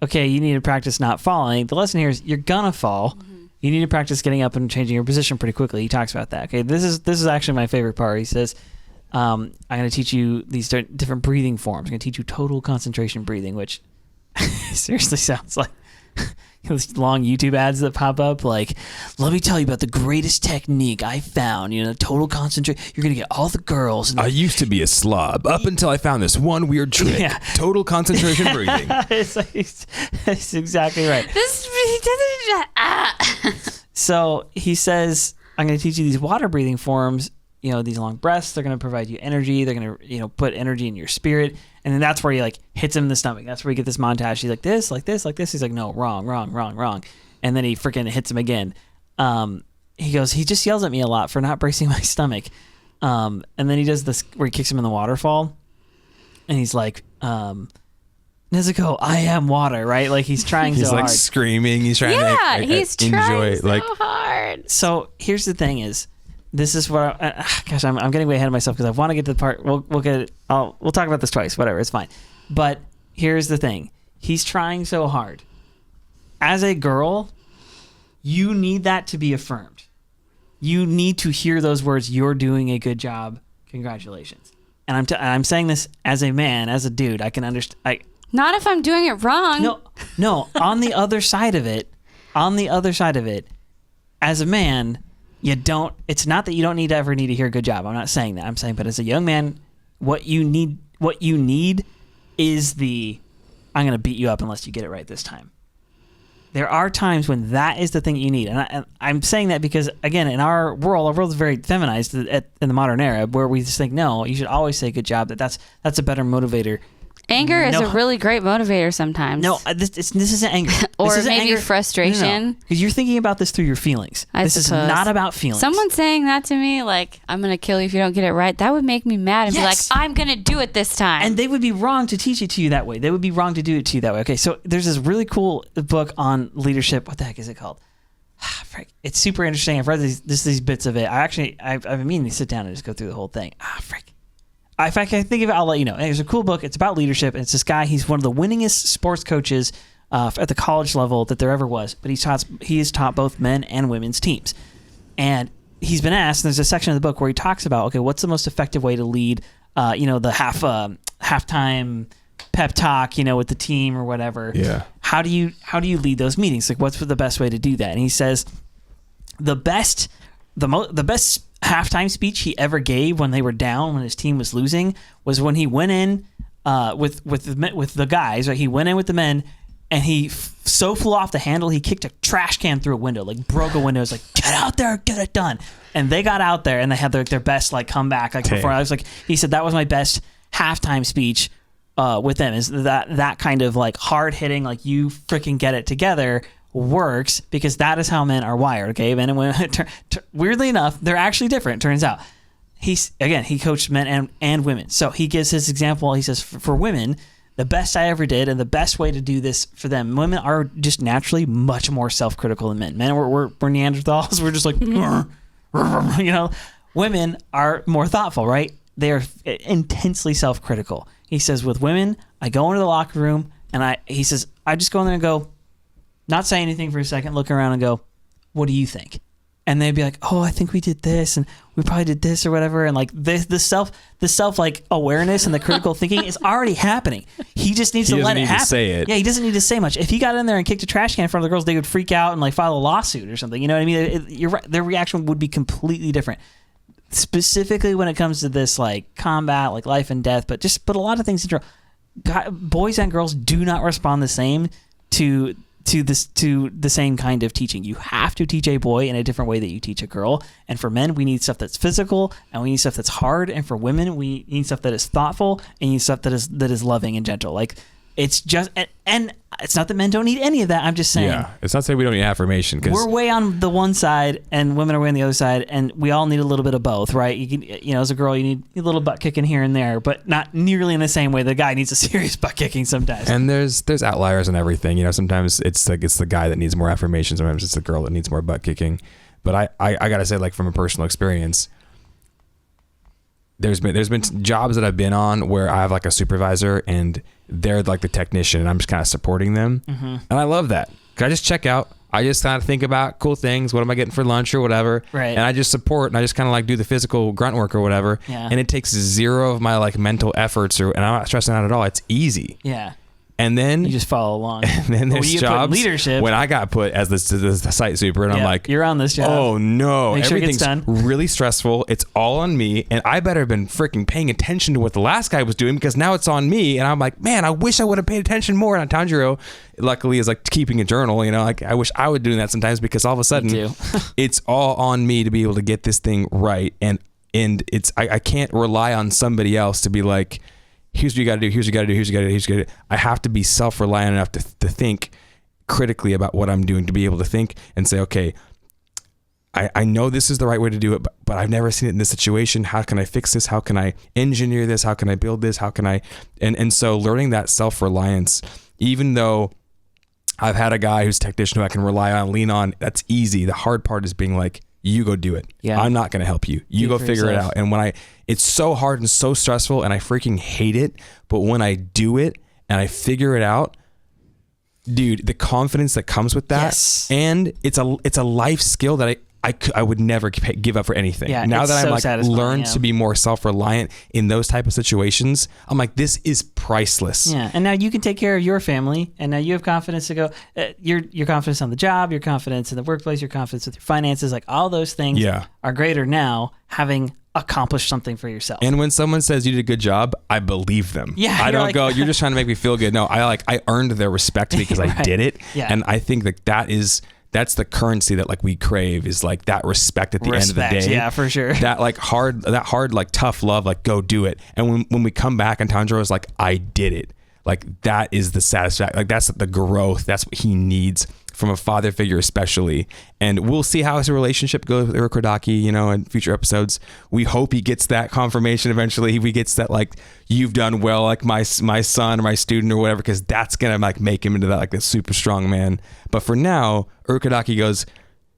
okay, you need to practice not falling. The lesson here is you're gonna fall. You need to practice getting up and changing your position pretty quickly. He talks about that. Okay, this is actually my favorite part. He says, I'm going to teach you these different breathing forms. I'm going to teach you total concentration breathing, which seriously sounds like those long YouTube ads that pop up. Like, let me tell you about the greatest technique I found. Total concentration. You're going to get all the girls. I used to be a slob up until I found this one weird trick. Yeah. Total concentration breathing. It's exactly right. So he says, I'm going to teach you these water breathing forms. These long breaths, they're going to provide you energy. They're going to, put energy in your spirit. And then that's where he like hits him in the stomach. That's where you get this montage. He's like this, like this, like this. He's like, no, wrong. And then he freaking hits him again. He goes, he just yells at me a lot for not bracing my stomach. And then he does this where he kicks him in the waterfall. And he's like, Nezuko, I am water, right? Like he's trying so hard. He's like screaming. He's trying to he's enjoy trying it. So hard. So here's the thing is, this is what I'm getting way ahead of myself because I want to get to the part. We'll get it. We'll talk about this twice. Whatever, it's fine. But here's the thing: he's trying so hard. As a girl, you need that to be affirmed. You need to hear those words. You're doing a good job. Congratulations. And I'm saying this as a man, as a dude. I can understand. Not if I'm doing it wrong. No. On the other side of it, as a man. It's not that you don't need to hear good job. I'm not saying that. I'm saying, but as a young man, what you need is I'm going to beat you up unless you get it right this time. There are times when that is the thing you need. And I'm saying that because, again, in our world is very feminized in the modern era where we just think, no, you should always say good job. That's a better motivator. Anger is a really great motivator sometimes. No, this isn't anger. Or this maybe anger. frustration. Because you're thinking about this through your feelings. This is not about feelings. Someone saying that to me, like, I'm going to kill you if you don't get it right, that would make me mad and be like, I'm going to do it this time. And they would be wrong to teach it to you that way. They would be wrong to do it to you that way. Okay, so there's this really cool book on leadership. What the heck is it called? It's super interesting. I've read these bits of it. I've been meaning to sit down and just go through the whole thing. If I can think of it, I'll let you know. And it's a cool book. It's about leadership. And it's this guy. He's one of the winningest sports coaches at the college level that there ever was. But he has taught both men and women's teams. And he's been asked, and there's a section of the book where he talks about, okay, what's the most effective way to lead, the halftime pep talk, with the team or whatever. Yeah. How do you lead those meetings? Like, what's the best way to do that? And he says the best halftime speech he ever gave when they were down, when his team was losing, was when he went in with the guys. Right, he went in with the men, and he so flew off the handle he kicked a trash can through a window, like broke a window. It was like, get out there, get it done. And they got out there and they had their best like comeback. Like before, I was like, he said that was my best halftime speech with them. Is that kind of like hard hitting, like you freaking get it together. Works because that is how men are wired. Okay, men and women. Weirdly enough, they're actually different. Turns out, he coached men and women. So he gives his example. He says, for women, the best I ever did and the best way to do this for them, women are just naturally much more self-critical than men. Men, we're Neanderthals. We're just like, you know, women are more thoughtful, right? They're intensely self-critical. He says, with women, I go into the locker room and he says, I just go in there and go, not say anything for a second, look around and go, what do you think? And they'd be like, oh, I think we did this and we probably did this or whatever. And like the self like awareness and the critical thinking is already happening. He just needs to let it happen. To say it. Yeah, he doesn't need to say much. If he got in there and kicked a trash can in front of the girls, they would freak out and like file a lawsuit or something. You know what I mean? You're right. Their reaction would be completely different. Specifically when it comes to this like combat, like life and death, but a lot of things in general. Boys and girls do not respond the same to the same kind of teaching. You have to teach a boy in a different way that you teach a girl. And for men, we need stuff that's physical and we need stuff that's hard. And for women, we need stuff that is thoughtful and you need stuff that is loving and gentle. Like it's just, and it's not that men don't need any of that. I'm just saying. Yeah, it's not saying we don't need affirmation. We're way on the one side and women are way on the other side, and we all need a little bit of both, right? You can, you know, as a girl, you need a little butt kicking here and there, but not nearly in the same way the guy needs a serious butt kicking sometimes. And there's outliers and everything. You know, sometimes it's the guy that needs more affirmation. Sometimes it's the girl that needs more butt kicking. But I gotta say, like from a personal experience, there's been jobs that I've been on where I have like a supervisor and they're like the technician and I'm just kind of supporting them. Mm-hmm. And I love that. Cause I just check out. I just kind of think about cool things. What am I getting for lunch or whatever? Right. And I just support and I just kind of like do the physical grunt work or whatever. Yeah. And it takes zero of my like mental efforts and I'm not stressing out at all. It's easy. Yeah. And then you just follow along. And then there's jobs leadership. When I got put as the site super, and I'm like, you're on this job. Oh no, Make everything's sure it gets done. Really stressful. It's all on me, and I better have been freaking paying attention to what the last guy was doing because now it's on me. And I'm like, man, I wish I would have paid attention more. And Tanjiro, luckily, is like keeping a journal. You know, like I wish I would do that sometimes because all of a sudden, it's all on me to be able to get this thing right, and it's I can't rely on somebody else to be like, here's what you got to do, here's what you got to do, here's what you got to do, here's what you got to do. I have to be self-reliant enough to think critically about what I'm doing, to be able to think and say, okay, I know this is the right way to do it, but I've never seen it in this situation. How can I fix this? How can I engineer this? How can I build this? How can I... And so learning that self-reliance, even though I've had a guy who's a technician who I can rely on, lean on, that's easy. The hard part is being like, you go do it. Yeah. I'm not going to help you. You go figure it out. And it's so hard and so stressful and I freaking hate it. But when I do it and I figure it out, dude, the confidence that comes with that, and it's a life skill that I would never give up for anything. Yeah, now that I'm like learned to be more self-reliant in those type of situations, I'm like, this is priceless. Yeah, and now you can take care of your family, and now you have confidence to go. Your confidence on the job, your confidence in the workplace, your confidence with your finances, like all those things are greater now having accomplished something for yourself. And when someone says you did a good job, I believe them. Yeah, I don't go, you're just trying to make me feel good. No, I earned their respect because I did it. Yeah. And I think that's the currency that like we crave, is like that respect at the end of the day. Yeah, for sure. That hard, like tough love, like go do it. And when we come back and Tanjiro is like, I did it. Like that is the satisfaction. Like that's the growth. That's what he needs from a father figure, especially. And we'll see how his relationship goes with Urokodaki, you know, in future episodes. We hope he gets that confirmation eventually. He gets that, like, you've done well, like my son or my student or whatever, because that's gonna like make him into that, like, this super strong man. But for now, Urokodaki goes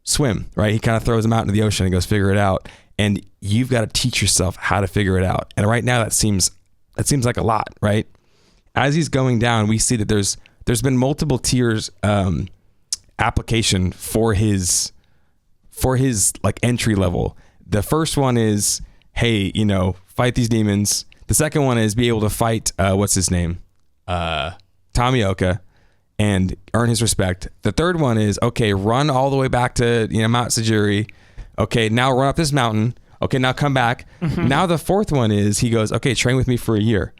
swim, right? He kind of throws him out into the ocean and goes figure it out. And you've got to teach yourself how to figure it out. And right now that seems like a lot, right? As he's going down, we see that there's been multiple tiers application for his like entry level. The first one is, hey, you know, fight these demons. The second one is be able to fight what's his name, Tomioka, and earn his respect. The third one is, okay, run all the way back to, you know, Mount Sajiri. Okay, now run up this mountain. Okay, now come back. Mm-hmm. Now the fourth one is, he goes, okay, train with me for a year.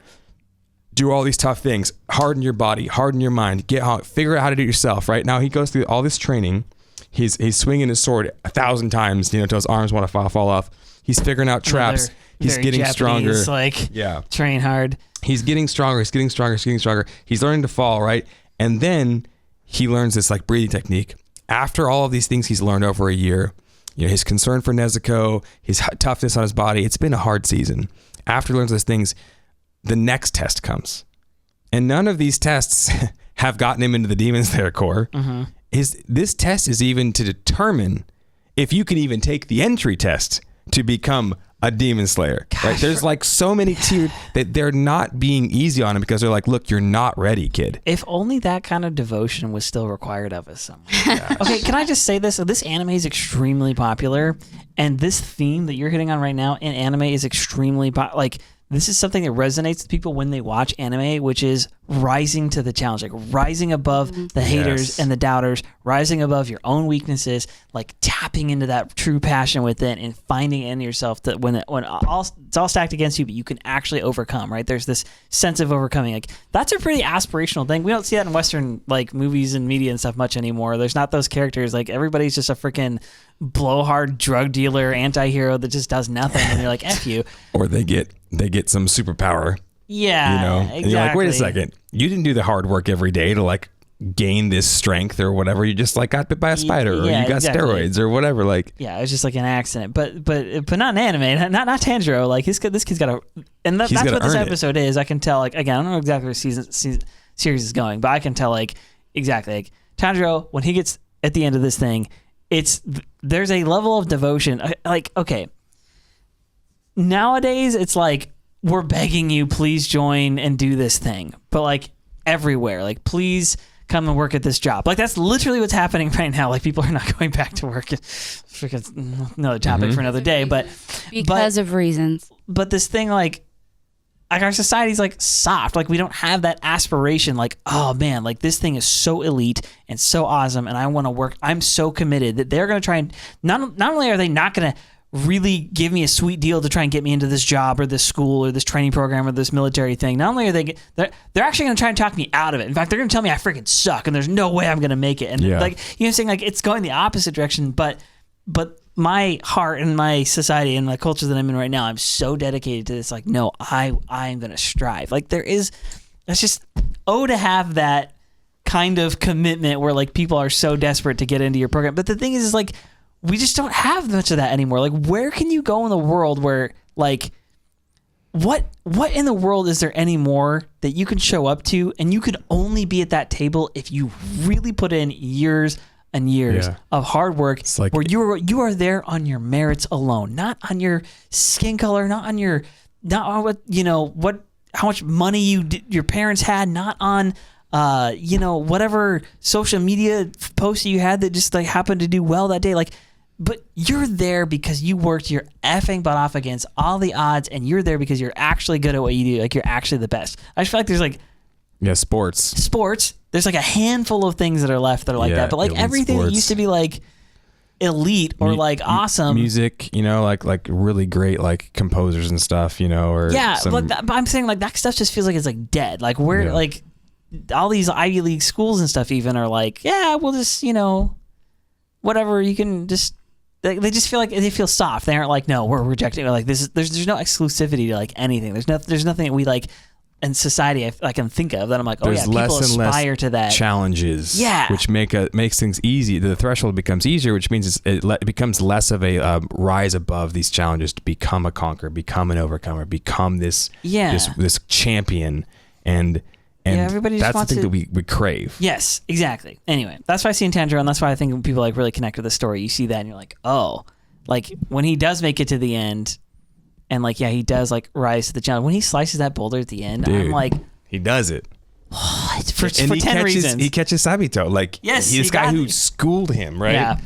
Do all these tough things, harden your body, harden your mind, figure out how to do it yourself, right? Now he goes through all this training. He's swinging his sword 1,000 times, you know, till his arms want to fall off. He's figuring out traps. He's getting Japanese, stronger. Like, train hard. He's getting stronger. He's getting stronger. He's getting stronger. He's learning to fall, right? And then he learns this like breathing technique. After all of these things he's learned over a year, his concern for Nezuko, his toughness on his body. It's been a hard season. After he learns those things, the next test comes. And none of these tests have gotten him into the Demon Slayer Corps. This test is even to determine if you can even take the entry test to become a Demon Slayer. Gosh, right? There's like so many tiers that they're not being easy on him because they're like, look, you're not ready, kid. If only that kind of devotion was still required of us somewhere. Okay, can I just say this? This anime is extremely popular, and this theme that you're hitting on right now in anime is extremely like. This is something that resonates with people when they watch anime, which is rising to the challenge, like rising above the haters and the doubters, rising above your own weaknesses, like tapping into that true passion within and finding in yourself that when it's all stacked against you, but you can actually overcome, right? There's this sense of overcoming. Like that's a pretty aspirational thing. We don't see that in Western like movies and media and stuff much anymore. There's not those characters. Like everybody's just a freaking blowhard drug dealer anti-hero that just does nothing and you're like, F you. Or they get some superpower. Yeah, exactly. And you're like, wait a second, you didn't do the hard work every day to like gain this strength or whatever. You just like got bit by a spider or you got steroids or whatever. Like, yeah, it was just like an accident. But not in anime. Not Tanjiro. Like this kid's got and that's what this episode is. I can tell. Like again, I don't know exactly where series is going, but I can tell like exactly like Tanjiro when he gets at the end of this thing. There's a level of devotion. Like okay. Nowadays, it's like, we're begging you, please join and do this thing. But like everywhere, like, please come and work at this job. Like, that's literally what's happening right now. Like, people are not going back to work. Another topic for another day. Because of reasons. But this thing, like our society's like soft. Like, we don't have that aspiration. Like, oh man, like this thing is so elite and so awesome. And I want to work. I'm so committed that they're going to try and not only are they not going to really give me a sweet deal to try and get me into this job or this school or this training program or this military thing. Not only are they're actually going to try and talk me out of it. In fact, they're going to tell me I freaking suck and there's no way I'm going to make it. And like, you know, saying like it's going the opposite direction, but my heart and my society and the culture that I'm in right now, I'm so dedicated to this. Like, no, I am going to strive. Like that's just, to have that kind of commitment where like people are so desperate to get into your program. But the thing is like, we just don't have much of that anymore. Like, where can you go in the world where, like, what in the world is there anymore that you can show up to and you can only be at that table if you really put in years and years of hard work like, where you are there on your merits alone, not on your skin color, not on what how much money your parents had, not on whatever social media post you had that just like happened to do well that day. Like, but you're there because you worked your effing butt off against all the odds, and you're there because you're actually good at what you do. Like, you're actually the best. I just feel like there's like, sports. There's like a handful of things that are left that are like that, but like everything that used to be like elite or like awesome music, like really great like composers and stuff, or but I'm saying like that stuff just feels like it's like dead. Like we're like all these Ivy League schools and stuff even are like, we'll just whatever, you can just. They just feel like they feel soft. They aren't like, no, we're rejecting. Like this is there's no exclusivity to like anything. There's nothing that we like in society I can think of that I'm like, there's people aspire to that. Challenges, which makes things easy. The threshold becomes easier, which means it becomes less of a rise above these challenges to become a conqueror, become an overcomer, become this champion and everybody just wants the thing that we crave. Yes, exactly. Anyway, that's why I see in Tanjiro, and that's why I think when people like really connect with the story, you see that and you're like, oh, like when he does make it to the end, and like he does like rise to the challenge. When he slices that boulder at the end, dude, I'm like, he does it. For 10 reasons. He catches Sabito. Like, yes, this guy who schooled him, right? Yeah.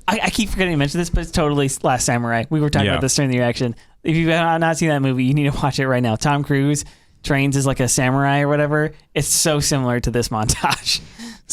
I keep forgetting to mention this, but it's totally Last Samurai. We were talking about this during the reaction. If you've not seen that movie, you need to watch it right now. Tom Cruise trains as like a samurai or whatever. It's so similar to this montage.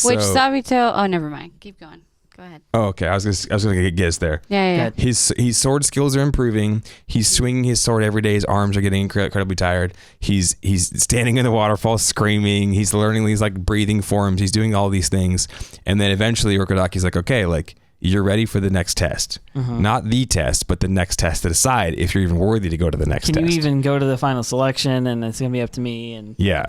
Which Sabito? Oh, never mind. Keep going. Go ahead. Oh, okay. I was gonna get us there. Yeah. His sword skills are improving. He's swinging his sword every day. His arms are getting incredibly tired. He's standing in the waterfall screaming. He's learning these like breathing forms. He's doing all these things, and then eventually Urokodaki's like, okay, like, you're ready for the next test. Not the test, but the next test to decide if you're even worthy to go to the next test. Can you even go to the final selection, and it's going to be up to me? And yeah.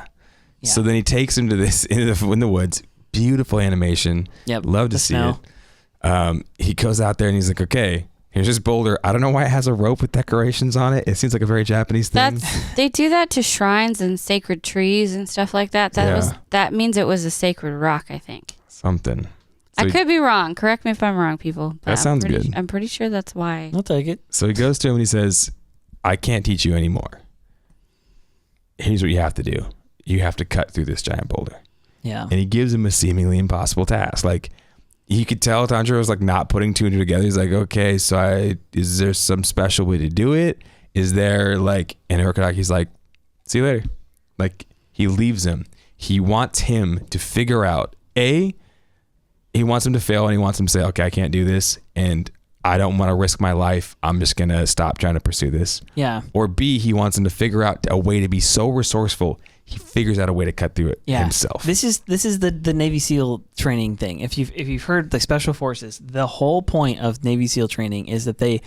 So then he takes him to this in the woods. Beautiful animation. Yep. Love to see it. He goes out there and he's like, okay, here's this boulder. I don't know why it has a rope with decorations on it. It seems like a very Japanese thing. They do that to shrines and sacred trees and stuff like that. That means it was a sacred rock, I think. Something. So I could be wrong. Correct me if I'm wrong, people. That sounds good. I'm pretty sure that's why. I'll take it. So he goes to him and he says, I can't teach you anymore. Here's what you have to do. You have to cut through this giant boulder. Yeah. And he gives him a seemingly impossible task. Like, you could tell Tanjiro was like not putting two and two together. He's like, okay, so is there some special way to do it? Is there like, and Urokodaki's like, see you later. Like, he leaves him. He wants him to figure out, he wants him to fail and he wants him to say, okay, I can't do this. And I don't want to risk my life. I'm just going to stop trying to pursue this. Yeah. Or B, he wants him to figure out a way to be so resourceful, he figures out a way to cut through it himself. This is the Navy SEAL training thing. If you've heard the Special Forces, the whole point of Navy SEAL training is that they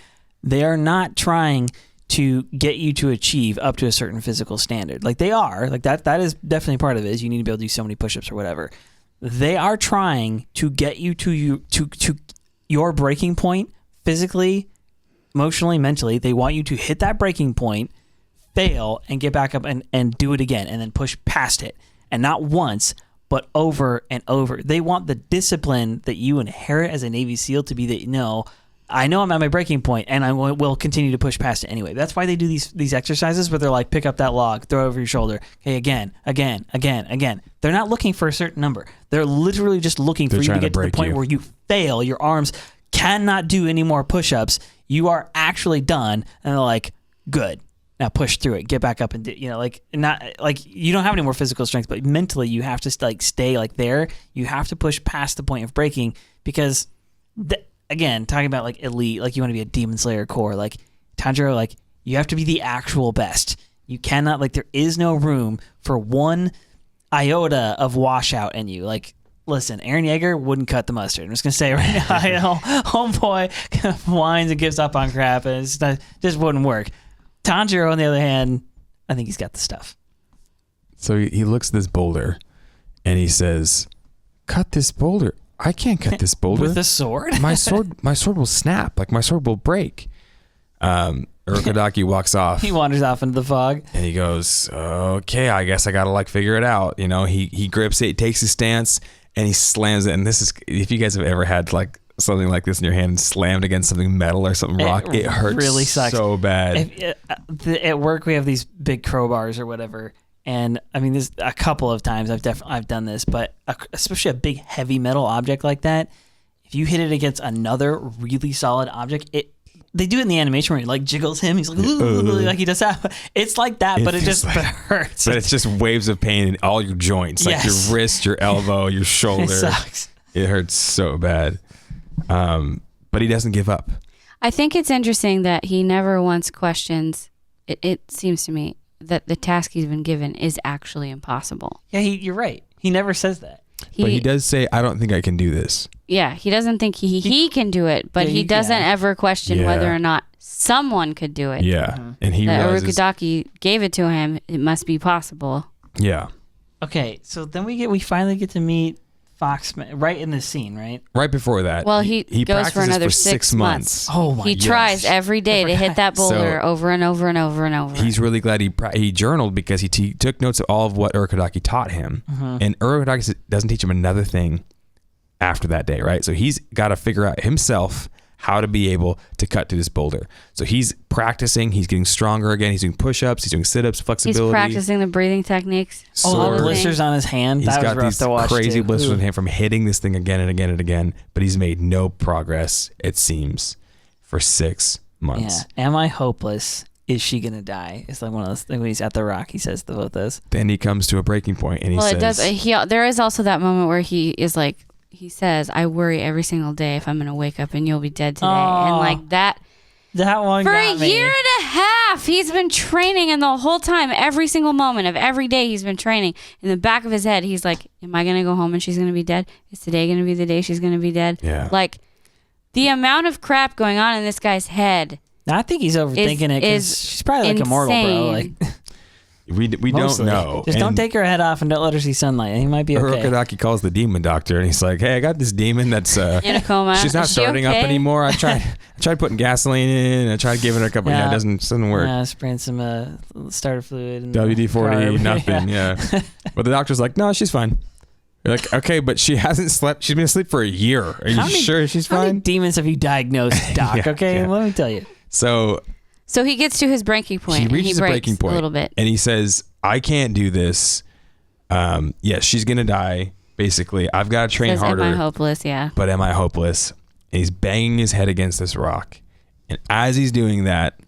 are not trying to get you to achieve up to a certain physical standard. Like, they are. Like, that is definitely part of it, is you need to be able to do so many push-ups or whatever. They are trying to get you to your breaking point physically, emotionally, mentally. They want you to hit that breaking point, fail, and get back up and do it again, and then push past it. And not once, but over and over. They want the discipline that you inherit as a Navy SEAL to be that, no, I know I'm at my breaking point, and I will continue to push past it anyway. That's why they do these exercises where they're like, pick up that log, throw it over your shoulder. Okay, again. They're not looking for a certain number. They're literally just looking for you to get to the point where you fail. Your arms cannot do any more push-ups. You are actually done. And they're like, good. Now push through it. Get back up and do, not like you don't have any more physical strength, but mentally you have to like stay like there. You have to push past the point of breaking because, again, talking about like elite, like you want to be a Demon Slayer core, like Tanjiro, like you have to be the actual best. You cannot, like, there is no room for one iota of washout in you. Like, listen, Eren Yeager wouldn't cut the mustard. I'm just going to say right now, I know, homeboy whines and gives up on crap, and it just wouldn't work. Tanjiro, on the other hand, I think he's got the stuff. So he looks at this boulder, and he says, cut this boulder. I can't cut this boulder. With a sword? my sword will snap. Like, my sword will break. Urokodaki walks off. He wanders off into the fog. And he goes, okay, I guess I got to, like, figure it out. You know, he grips it, takes his stance, and he slams it. And this is, if you guys have ever had, like, something like this in your hand and slammed against something metal or something rock, it hurts really sucks. So bad. At work, we have these big crowbars or whatever. And I mean, there's a couple of times I've done this, but especially a big heavy metal object like that, if you hit it against another really solid object, they do it in the animation where it like jiggles him. He's like, like he does that. It's like that, but it just hurts. But it's just waves of pain in all your joints, like your wrist, your elbow, your shoulder. It sucks. It hurts so bad. But he doesn't give up. I think it's interesting that he never once questions, it seems to me, that the task he's been given is actually impossible. Yeah, you're right. He never says that. But he does say, I don't think I can do this. Yeah, he doesn't think he can do it, but he doesn't ever question whether or not someone could do it. Yeah. Mm-hmm. And he realizes Urokodaki gave it to him. It must be possible. Yeah. Okay, so then we finally get to meet Foxman right in this scene, right? Right before that. Well, he goes for another 6 months. Oh my! He tries every day to hit that boulder over and over and over and over. He's really glad he journaled because he took notes of all of what Urokodaki taught him, and Urokodaki doesn't teach him another thing after that day, right? So he's got to figure out himself how to be able to cut through this boulder. So he's practicing. He's getting stronger again. He's doing push-ups. He's doing sit-ups, flexibility. He's practicing the breathing techniques. The blisters on his hand. He's got these crazy blisters on his hand from hitting this thing again and again and again. But he's made no progress, it seems, for 6 months. Yeah. Am I hopeless? Is she gonna die? It's like one of those things when he's at the rock. He says both those. Then he comes to a breaking point, and he says, "Well, it does." There is also that moment where he is like. He says, I worry every single day if I'm going to wake up and you'll be dead today. And like that one for got a year and a half, he's been training. And the whole time, every single moment of every day he's been training. In the back of his head, he's like, am I going to go home and she's going to be dead? Is today going to be the day she's going to be dead? Yeah. Like the amount of crap going on in this guy's head. I think he's overthinking it because she's probably like insane. immortal, bro. Like, We don't Mostly. know. Just don't take her head off and don't let her see sunlight. He might be okay. Urokodaki calls the demon doctor and he's like, "Hey, I got this demon that's in a coma. she's not starting up anymore. I tried putting gasoline in. I tried giving her a couple. Yeah, it doesn't work. Yeah, spraying some starter fluid. And WD-40, nothing. Yeah. But the doctor's like, no, she's fine. You're like, okay, but she hasn't slept. She's been asleep for a year. Are you sure she's fine? How many demons have you diagnosed, Doc? Let me tell you. So he gets to his breaking point. He reaches a breaking point a little bit, and he says, "I can't do this. Yes, she's gonna die. Basically, I've got to train harder. Am I hopeless? Yeah. But am I hopeless?" And he's banging his head against this rock, and as he's doing that,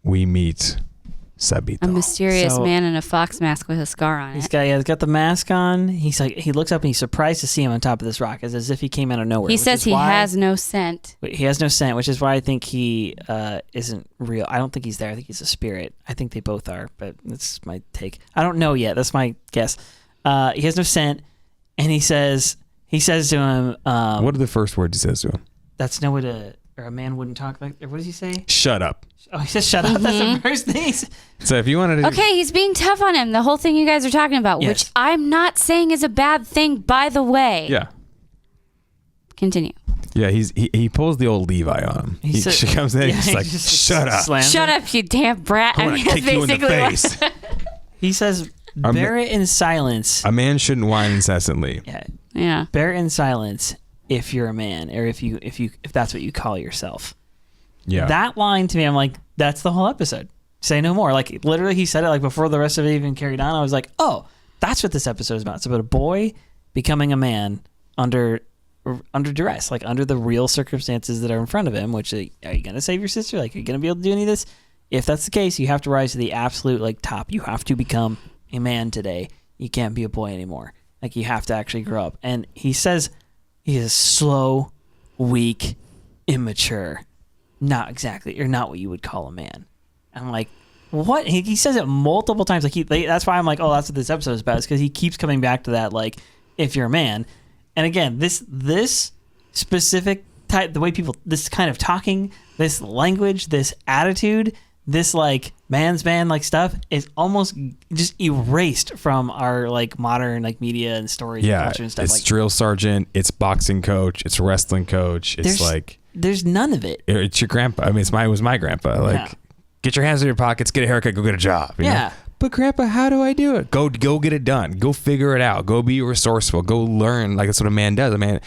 we meet Sabito, a mysterious man in a fox mask with a scar on it. He's got the mask on. He's like, he looks up and he's surprised to see him on top of this rock, as if he came out of nowhere. He says he has no scent. He has no scent, which is why I think he isn't real. I don't think he's there. I think he's a spirit. I think they both are, but that's my take. I don't know yet. That's my guess. He has no scent, and he says to him, what are the first words he says to him? That's no way to, or a man wouldn't talk like, or what does he say? Shut up. Oh, he says shut up. That's the first thing. So if you wanted to... Okay, he's being tough on him. The whole thing you guys are talking about, yes. which I'm not saying is a bad thing, by the way. Yeah. Continue. Yeah, he pulls the old Levi on him. She comes in and he's like, shut up. Shut up, you damn brat. I'm going to kick you in the face. He says, bear it in silence. A man shouldn't whine incessantly. Yeah. Bear it in silence if you're a man, or if that's what you call yourself. Yeah. That line to me, I'm like, that's the whole episode. Say no more. Like, literally, he said it like before the rest of it even carried on. I was like, oh, that's what this episode is about. It's about a boy becoming a man under duress, like under the real circumstances that are in front of him. Which, are you gonna save your sister? Like, are you gonna be able to do any of this? If that's the case, you have to rise to the absolute like top. You have to become a man today. You can't be a boy anymore. Like, you have to actually grow up. And he says he is slow, weak, immature. Not exactly, or not what you would call a man. I'm like, what? He says it multiple times. Like that's why I'm like, oh, that's what this episode is about. Is because he keeps coming back to that, like, if you're a man. And again, this specific type, the way people, this kind of talking, this language, this attitude, this like man's man like stuff is almost just erased from our like modern like media and stories and culture and stuff. It's like drill sergeant, it's boxing coach, it's wrestling coach. It's like there's none of it. It's your grandpa. I mean, it was my grandpa. Like, get your hands in your pockets, get a haircut, go get a job. You know? But grandpa, how do I do it? Go get it done. Go figure it out. Go be resourceful. Go learn. Like, that's what a man does. A man,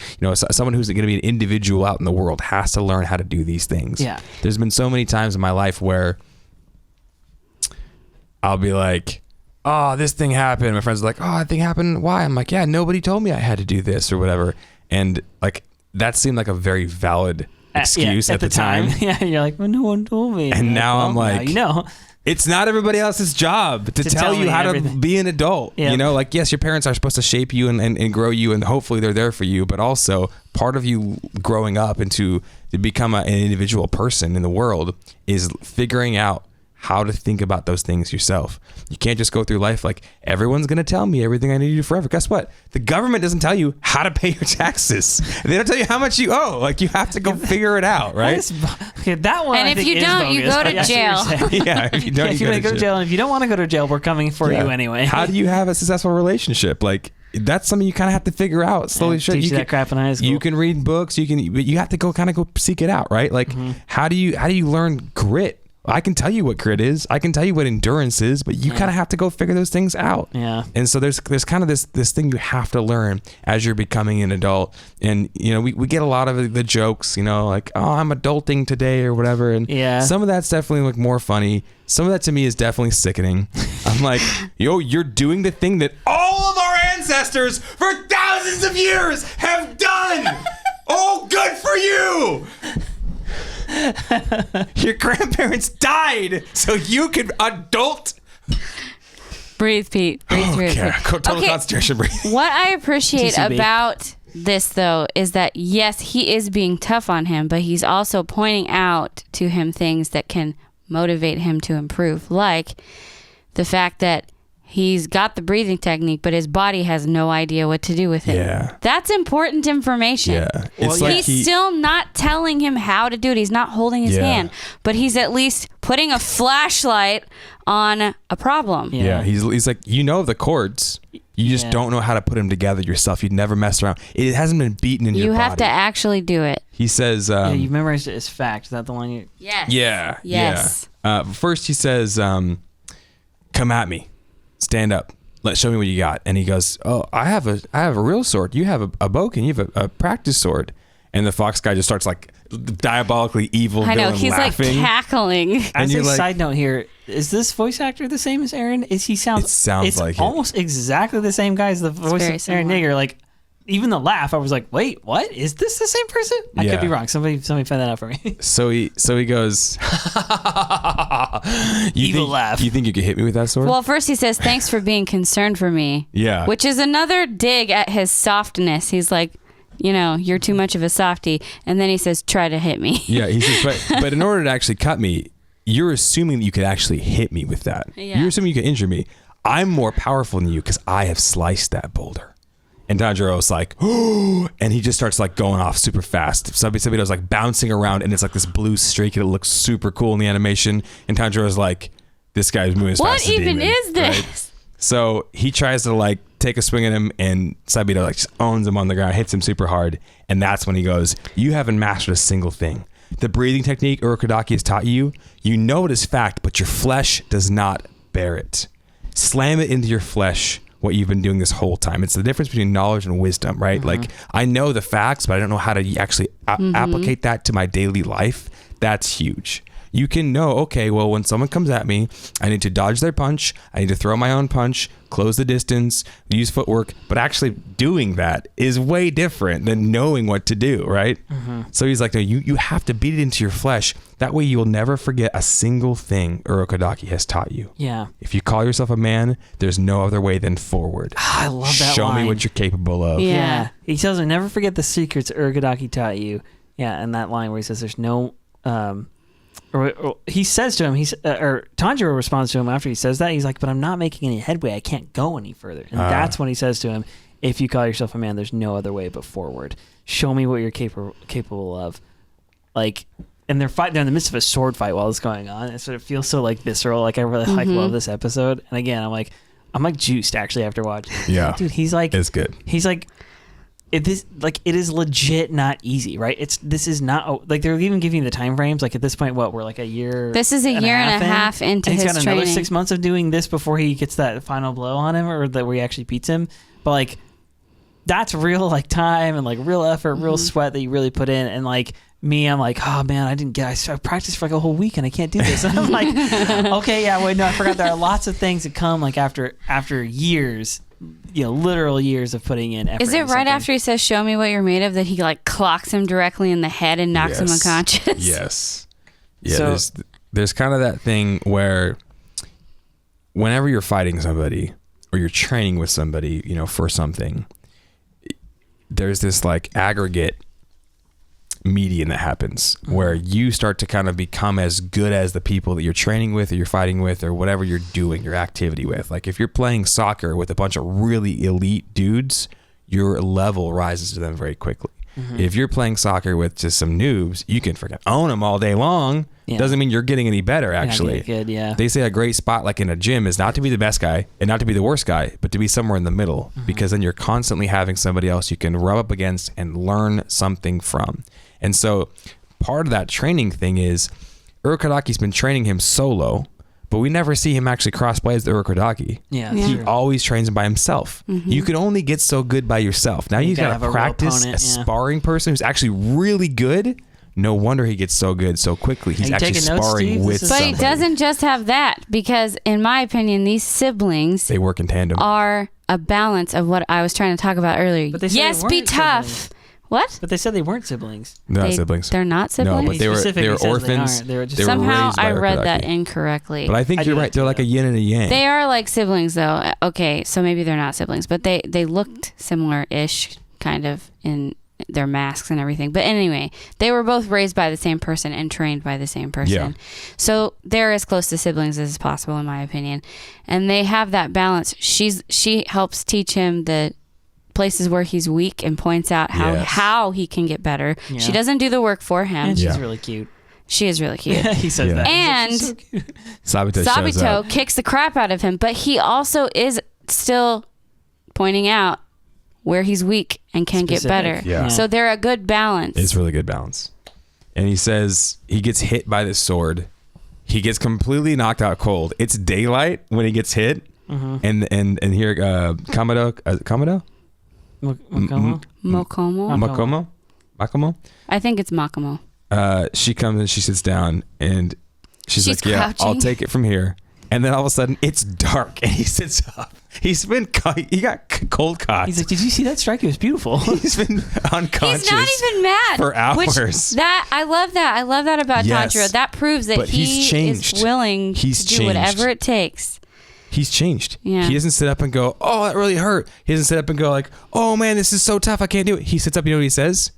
someone who's going to be an individual out in the world has to learn how to do these things. Yeah. There's been so many times in my life where I'll be like, oh, this thing happened. My friends are like, oh, that thing happened. Why? I'm like, yeah, nobody told me I had to do this or whatever. And like, that seemed like a very valid excuse at the time. Yeah, you're like, well, no one told me. And now I'm like, now it's not everybody else's job to tell you how to be an adult. Yep. Like, yes, your parents are supposed to shape you and grow you, and hopefully they're there for you. But also, part of you growing up to become an individual person in the world is figuring out how to think about those things yourself. You can't just go through life like, everyone's going to tell me everything I need to do forever. Guess what? The government doesn't tell you how to pay your taxes. They don't tell you how much you owe. Like, you have to go figure it out, right? Okay, that one. And if you don't, you go to jail. Yeah, if you don't, you go to jail. And if you don't want to go to jail, we're coming for you anyway. How do you have a successful relationship? Like, that's something you kind of have to figure out slowly. Teach you that crap in high school. You can read books. But you have to go seek it out, right? Like, how do you learn grit? I can tell you what grit is. I can tell you what endurance is, but you kind of have to go figure those things out. Yeah. And so there's kind of this thing you have to learn as you're becoming an adult. And, we get a lot of the jokes, like, oh, I'm adulting today or whatever. And some of that's definitely like more funny. Some of that to me is definitely sickening. I'm like, yo, you're doing the thing that all of our ancestors for thousands of years have done. Oh, good for you. Your grandparents died so you could adult. Breathe, Pete. Breathe. Total concentration breathe. What I appreciate about this, though, is that, yes, he is being tough on him, but he's also pointing out to him things that can motivate him to improve, like the fact that he's got the breathing technique, but his body has no idea what to do with it. Yeah. That's important information. Yeah. It's Well, like He's still not telling him how to do it. He's not holding his hand, but he's at least putting a flashlight on a problem. Yeah, he's like, you know the chords. You just don't know how to put them together yourself. You'd never messed around. It hasn't been beaten in your body. You have to actually do it. He says... you've memorized it as fact. Is that the one you... Yes. Yeah. Yes. Yeah. First he says, come at me. Stand up. Show me what you got. And he goes, oh, I have a real sword. You have a boken. You have a practice sword. And the fox guy just starts like diabolically evil I know, villain he's laughing. like cackling. As a like, side note here, is this voice actor the same as Aaron? It sounds like almost exactly the same guy as the voice very of Aaron similar. Nigger. Like, even the laugh, I was like, wait, what? Is this the same person? I could be wrong. Somebody find that out for me. So he goes, Evil laugh. You think you could hit me with that sword? Well, first he says, thanks for being concerned for me. Yeah. Which is another dig at his softness. He's like, you're too much of a softie. And then he says, try to hit me. Yeah, he says, but in order to actually cut me, you're assuming that you could actually hit me with that. Yeah. You're assuming you could injure me. I'm more powerful than you because I have sliced that boulder. And Tanjiro's like, oh, and he just starts like going off super fast. Sabito's like bouncing around, and it's like this blue streak, and it looks super cool in the animation. And Tanjiro's like, this guy's moving as fast as a demon. What even is this? Right? So he tries to like take a swing at him, and Sabito like just owns him on the ground, hits him super hard. And that's when he goes, you haven't mastered a single thing. The breathing technique Urokodaki has taught you, you know it is fact, but your flesh does not bear it. Slam it into your flesh, what you've been doing this whole time. It's the difference between knowledge and wisdom, right? Mm-hmm. Like, I know the facts, but I don't know how to actually applicate that to my daily life. That's huge. You can know, okay, well, when someone comes at me, I need to dodge their punch. I need to throw my own punch, close the distance, use footwork. But actually doing that is way different than knowing what to do, right? Mm-hmm. So he's like, no, you have to beat it into your flesh. That way you'll never forget a single thing Urokodaki has taught you. Yeah. If you call yourself a man, there's no other way than forward. I love that Show line. me what you're capable of. Yeah. He tells him, never forget the secrets Urokodaki taught you. Yeah, and that line where he says there's no... Or he says to him, or Tanjiro responds to him after he says that, he's like, but I'm not making any headway. I can't go any further. And that's when he says to him, if you call yourself a man, there's no other way but forward. Show me what you're capable of. Like, and they're in the midst of a sword fight while it's going on. And so it feels so like visceral. Like, I really love this episode. And again, I'm like juiced actually after watching it. Yeah. Dude, he's like, It's good. he's like, it is legit not easy, right? This is not like they're even giving you the time frames. Like at this point, we're like a year. This is a year and a half into and his he's got training. another 6 months of doing this before he gets that final blow on him, or that where he actually beats him. But like, that's real like time and like real effort, real sweat that you really put in. And like me, I'm like, oh man, I practiced for like a whole week and I can't do this. And I'm like, okay, yeah, wait, no, I forgot. There are lots of things that come like after years. Literal years of putting in effort. Is it right after he says, show me what you're made of, that he like clocks him directly in the head and knocks him unconscious? Yes. Yeah, So, there's kind of that thing where whenever you're fighting somebody or you're training with somebody, for something, there's this like aggregate median that happens where you start to kind of become as good as the people that you're training with or you're fighting with or whatever you're doing your activity with. Like if you're playing soccer with a bunch of really elite dudes, your level rises to them very quickly. If you're playing soccer with just some noobs, you can freaking own them all day long. Yeah. Doesn't mean you're getting any better, actually. Good, yeah. They say a great spot like in a gym is not to be the best guy and not to be the worst guy, but to be somewhere in the middle, because then you're constantly having somebody else you can rub up against and learn something from. And so part of that training thing is Urokodaki's been training him solo, but we never see him actually cross-play as the Urokodaki. Yeah. He True. always trains him by himself. You can only get so good by yourself. Now you got have to a real practice opponent, a yeah. sparring person who's actually really good. No wonder he gets so good so quickly. He's Are you actually taking notes, sparring Steve? with This is- But somebody. he doesn't just have that, because in my opinion, these siblings They work in tandem. are a balance of what I was trying to talk about earlier. But they said Yes, they be weren't tough. siblings. What? But they said they weren't siblings. They're not siblings. They're not siblings? No, but they were specifically says they orphans. aren't. They were just- They were Somehow raised by I read Urokodaki. that incorrectly. But I think I you're do right. that They're too, like a yin and a yang. They are like siblings, though. Okay, so maybe they're not siblings, but they looked similar-ish, kind of, in their masks and everything. But anyway, they were both raised by the same person and trained by the same person. Yeah. So they're as close to siblings as possible, in my opinion. And they have that balance. She helps teach him the places where he's weak and points out how he can get better. Yeah. She doesn't do the work for him. And she's really cute. She is really cute. He says that. And She's so cute. Sabito kicks the crap out of him, but he also is still pointing out where he's weak and can get better. Yeah. So they're a good balance. It's really good balance. And he says he gets hit by the sword. He gets completely knocked out cold. It's daylight when he gets hit. And here Makomo? Makomo? I think it's Makomo. She comes and she sits down and she's like, crouching. I'll take it from here. And then all of a sudden it's dark and he sits up. He got cold caught. He's like, did you see that strike? It was beautiful. He's been unconscious. He's not even mad for hours. I love that. I love that about Tanjiro. That proves that he's changed. is willing to do whatever it takes. He's changed. Yeah. He doesn't sit up and go, oh, that really hurt. He doesn't sit up and go like, oh man, this is so tough. I can't do it. He sits up. You know what he says?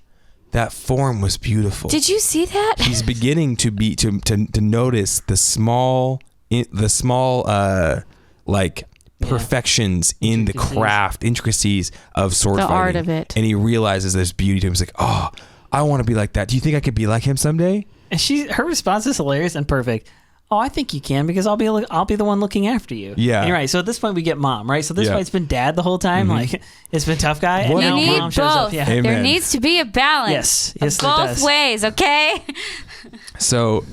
That form was beautiful. Did you see that? He's beginning to notice the small perfections in the craft, intricacies of sword fighting. The art of it. And he realizes there's beauty to him. He's like, oh, I want to be like that. Do you think I could be like him someday? And her response is hilarious and perfect. Oh, I think you can because I'll be the one looking after you. Yeah. And you're right. So at this point we get mom, right? So this fight's been dad the whole time. Like it's been tough guy. And now need mom shows both. up. Yeah. Amen. There needs to be a balance. Yes, both ways, okay? So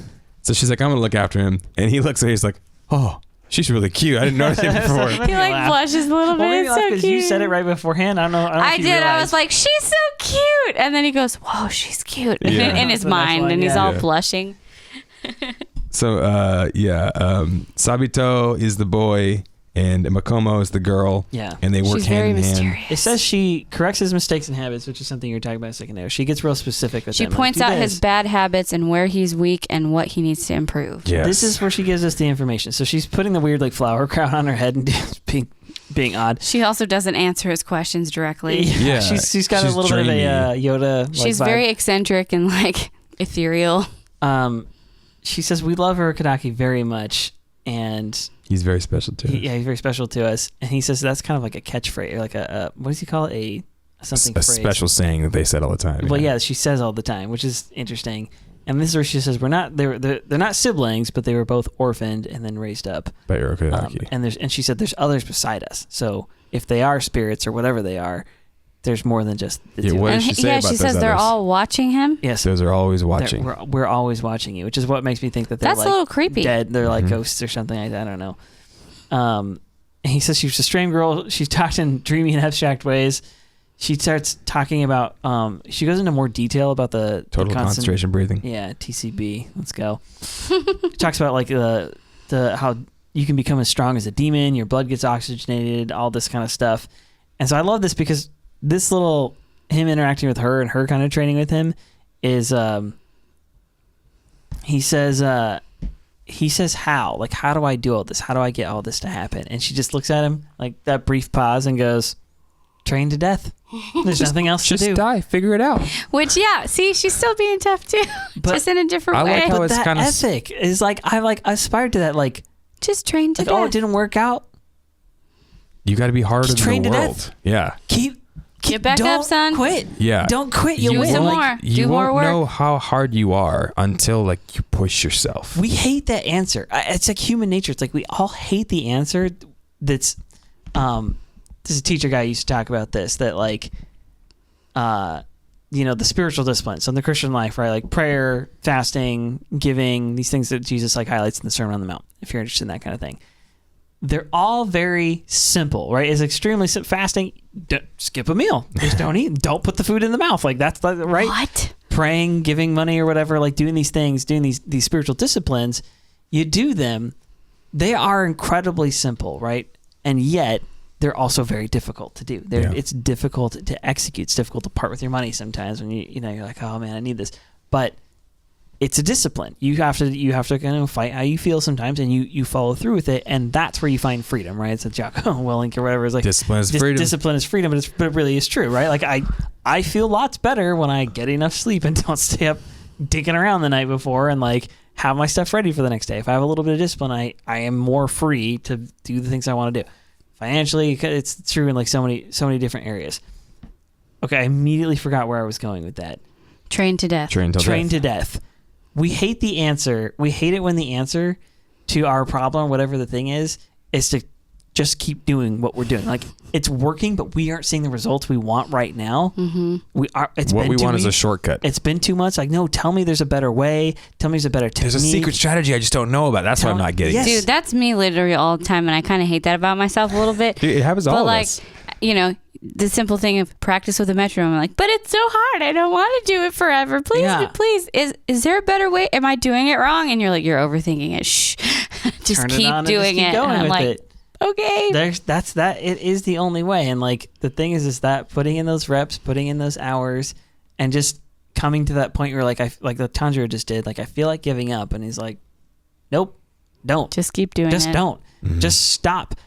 she's like, I'm gonna look after him, and he looks at her. He's like, oh, she's really cute. I didn't notice it before. He blushes a little bit. It's so cute. You said it right beforehand. I don't know. I did. I was like, she's so cute, and then he goes, whoa, she's cute in his mind, and he's all blushing. So Sabito is the boy and Makomo is the girl. Yeah. And they work She's hand very in hand. mysterious. It says she corrects his mistakes and habits, which is something you were talking about a second there. She gets real specific with She them. points out his bad habits and where he's weak and what he needs to improve. Yes. This is where she gives us the information. So she's putting the weird flower crown on her head and being odd. She also doesn't answer his questions directly. Yeah. She's got a little bit of a Yoda. She's vibe. very eccentric and ethereal. She says we love Urokodaki very much, and he's very special too. He's very special to us. And he says that's kind of like a catchphrase, or like a what does he call it? A phrase. Special saying that they said all the time. Well, yeah, she says all the time, which is interesting. And this is where she says they're not siblings, but they were both orphaned and then raised up by Urokodaki. And she said there's others beside us. So if they are spirits or whatever they are, there's more than just the two. What does she say about she says they're all watching him. Yes, those are always watching. We're always watching you, which is what makes me think that they're That's a little creepy. Dead. They're like ghosts or something like that. I don't know. He says she was a strange girl. She's talked in dreamy and abstract ways. She starts talking about. She goes into more detail about the total concentration breathing. Yeah, TCB. Let's go. She talks about the how you can become as strong as a demon. Your blood gets oxygenated. All this kind of stuff. And so I love this because this little him interacting with her and her kind of training with him is he says how do I do all this? How do I get all this to happen? And she just looks at him like that brief pause and goes, train to death. There's nothing else to do. Just die. Figure it out. Which, see, she's still being tough too, but just in a different way. Like how but it's that kind of ethic is I aspired to that. Just train to death. Oh, it didn't work out. You got to be harder than the world. Death. Yeah. Get back up, son. Quit. Yeah. Don't quit. You Do win. some more. You Do more won't work. know how hard you are until you push yourself. We hate that answer. It's like human nature. It's like we all hate the answer that's there's a teacher guy who used to talk about this, that the spiritual disciplines in the Christian life, right? Like prayer, fasting, giving, these things that Jesus highlights in the Sermon on the Mount, if you're interested in that kind of thing. They're all very simple, right? It's extremely simple. Fasting, skip a meal. Just don't eat. Don't put the food in the mouth. That's right. What? Praying, giving money or whatever, doing these things, doing these spiritual disciplines, you do them. They are incredibly simple, right? And yet they're also very difficult to do. It's difficult to execute. It's difficult to part with your money sometimes when you're like, oh man, I need this. But it's a discipline. You have to kind of fight how you feel sometimes, and you follow through with it, and that's where you find freedom, right? It's a Jocko Willink or whatever. It's like discipline is freedom. Discipline is freedom, but it really is true, right? Like I feel lots better when I get enough sleep and don't stay up digging around the night before and like have my stuff ready for the next day. If I have a little bit of discipline, I am more free to do the things I want to do. Financially, it's true in like so many different areas. Okay, I immediately forgot where I was going with that. Train to death. Train to death. We hate the answer. We hate it when the answer to our problem, whatever the thing is to just keep doing what we're doing. Like, it's working, but we aren't seeing the results we want right now. Mm-hmm. What we want is a shortcut. It's been too much. Like, no, tell me there's a better way. Tell me there's a better technique. There's a secret strategy I just don't know about. That's what I'm not getting. Yes. Dude, that's me literally all the time, and I kind of hate that about myself a little bit. Dude, it happens to all of us. You know, the simple thing of practice with a metronome. I'm like, but it's so hard. I don't want to do it forever. Please, please. Is there a better way? Am I doing it wrong? And you're like, you're overthinking it. Shh. Just keep doing it. And I'm like, okay. It is the only way. And like the thing is that putting in those reps, putting in those hours, and just coming to that point where like like the Tanjiro just did. Like, I feel like giving up, and he's like, nope, don't. Just keep doing it. Just don't. Mm-hmm. Just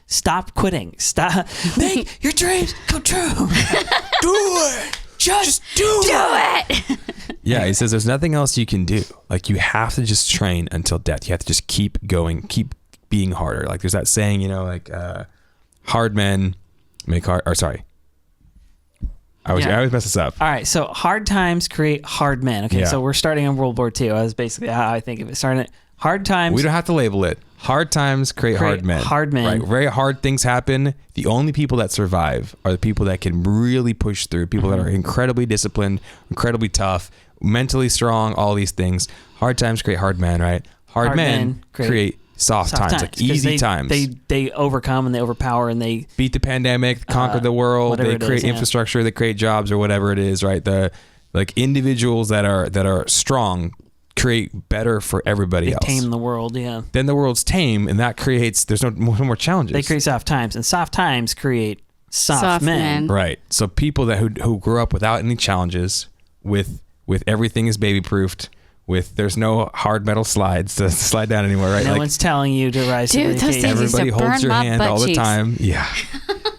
stop quitting. Stop. Make your dreams come true. Do it. Just do it. Yeah, he says there's nothing else you can do. Like, you have to just train until death. You have to just keep going, keep being harder. Like, there's that saying, you know, like hard men make hard. Or sorry, I always mess this up. All right, so hard times create hard men. Okay, so we're starting in World War II. That's basically how I think of it. Starting at hard times. We don't have to label it. Hard times create hard men. Hard men. Right? Very hard things happen. The only people that survive are the people that can really push through, people that are incredibly disciplined, incredibly tough, mentally strong, all these things. Hard times create hard men, right? Hard men create soft times, like easy times. They overcome and they overpower and they beat the pandemic, conquer the world, they create infrastructure, they create jobs or whatever it is, right? The like individuals that are strong create better for everybody else. Tame the world, yeah. Then the world's tame, and that creates, there's no more challenges. They create soft times, and soft times create soft men. Right. So people that who grew up without any challenges, with everything is baby proofed, with there's no hard metal slides to slide down anymore, right? No one's telling you to rise to the occasion. Everybody holds your hand all the time. Yeah.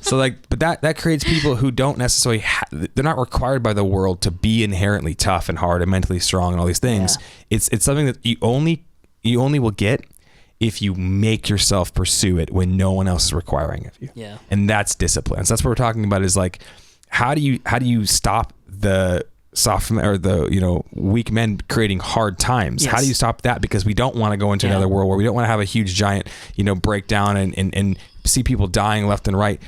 So like, but that creates people who don't necessarily they're not required by the world to be inherently tough and hard and mentally strong and all these things. Yeah. It's something that you only will get if you make yourself pursue it when no one else is requiring of you. Yeah. And that's discipline. So that's what we're talking about, is like, how do you stop the soft or the weak men creating hard times? Yes. How do you stop that? Because we don't want to go into another world where we don't want to have a huge giant breakdown and see people dying left and right.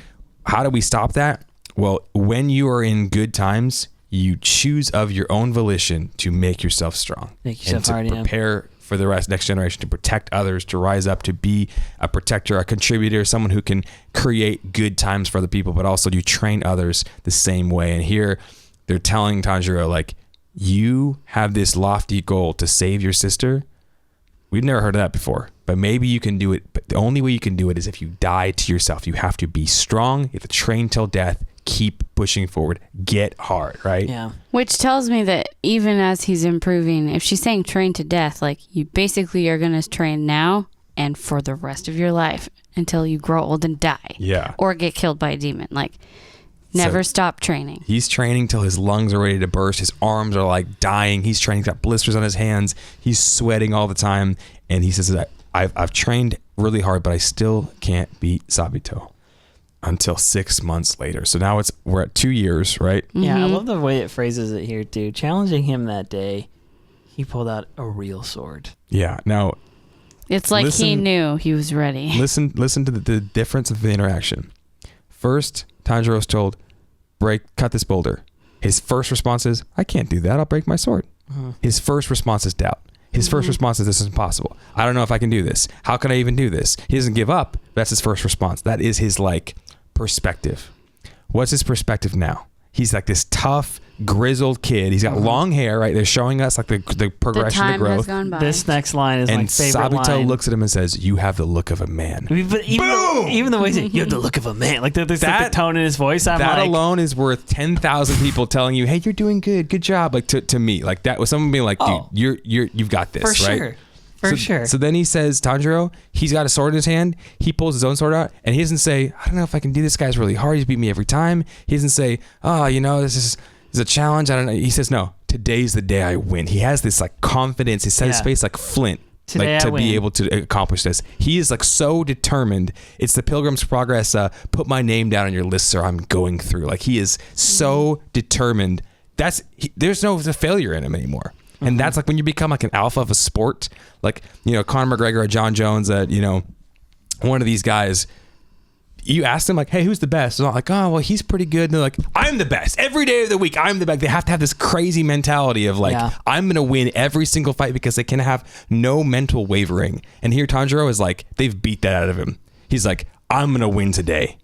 How do we stop that? Well, when you are in good times, you choose of your own volition to make yourself strong, and to prepare for the next generation, to protect others, to rise up, to be a protector, a contributor, someone who can create good times for other people, but also you train others the same way. And here they're telling Tanjiro, like, you have this lofty goal to save your sister. We've never heard of that before, but maybe you can do it. But the only way you can do it is if you die to yourself. You have to be strong. You have to train till death. Keep pushing forward. Get hard, right? Yeah. Which tells me that even as he's improving, if she's saying train to death, like, you basically are going to train now and for the rest of your life until you grow old and die. Yeah. Or get killed by a demon. Like, never stop training. He's training till his lungs are ready to burst. His arms are like dying. He's training. He's got blisters on his hands. He's sweating all the time. And he says that I've trained really hard, but I still can't beat Sabito until 6 months later. So now we're at 2 years, right? Mm-hmm. Yeah, I love the way it phrases it here too. Challenging him that day, he pulled out a real sword. Yeah. Now, it's like he knew he was ready. Listen to the difference of the interaction. First, Tanjiro's told, cut this boulder. His first response is, I can't do that. I'll break my sword. Uh-huh. His first response is doubt. His first response is, this is impossible. I don't know if I can do this. How can I even do this? He doesn't give up. That's his first response. That is his perspective. What's his perspective now? He's like this tough, grizzled kid. He's got long hair, right? They're showing us like the progression the time of growth. has gone by. This next line is And my favorite Sabito line. looks at him and says, "You have the look of a man." But even the way he said, "You have the look of a man," like there's like the tone in his voice. I'm that like, alone is worth 10,000 people telling you, "Hey, you're doing good job." Like to me, like that was someone being like, "Dude, you've got this." for right? sure. For sure. So then he says, Tanjiro, he's got a sword in his hand. He pulls his own sword out, and he doesn't say, "I don't know if I can do this. Guy's really hard. He's beat me every time." He doesn't say, "Oh, this is a challenge. I don't know." He says, "No, today's the day I win." He has this like confidence. He set his face like flint. Today like I to win. be able to accomplish this. He is like so determined. It's the Pilgrim's Progress. Put my name down on your list, sir. I'm going through. Like he is so determined. There's no failure in him anymore. And that's like when you become like an alpha of a sport, like, Conor McGregor or John Jones, one of these guys, you ask them like, "Hey, who's the best?" They're not like, "Oh, well, he's pretty good." And they're like, "I'm the best. Every day of the week, I'm the best." They have to have this crazy mentality of like, I'm going to win every single fight because they can have no mental wavering. And here Tanjiro is like, they've beat that out of him. He's like, "I'm going to win today."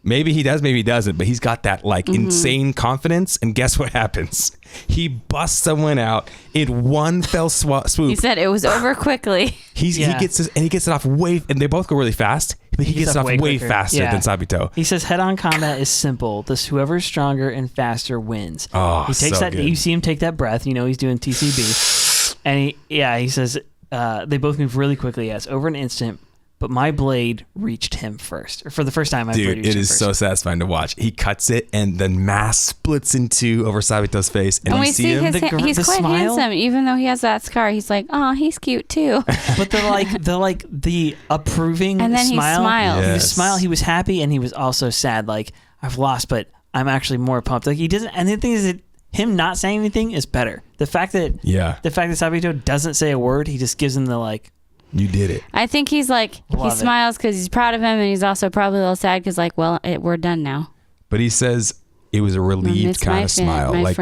Maybe he does, maybe he doesn't, but he's got that like insane confidence. And guess what happens? He busts someone out in one fell swoop. He said it was over quickly. He gets this, and he gets it off and they both go really fast, but he gets it off way faster than Sabito. He says head-on combat is simple. This whoever's stronger and faster wins. Oh, he takes so that. good. You see him take that breath. He's doing TCB, and he says they both move really quickly. Yes, over an instant. But my blade reached him first. Or for the first time, my blade reached him first. Dude, it is so satisfying to watch. He cuts it, and the mask splits in two over Sabito's face. And we see him. he's quite handsome, even though he has that scar. He's like, "Oh, he's cute too." But the approving and then smile. He smiles. Yes. He smiled. He was happy, and he was also sad. Like, I've lost, but I'm actually more pumped. Like he doesn't. And the thing is that him not saying anything is better. The fact that Sabito doesn't say a word, he just gives him the like. You did it. I think he's like, he smiles because he's proud of him, and he's also probably a little sad because like, we're done now. But he says it was a relieved kind of smile. Like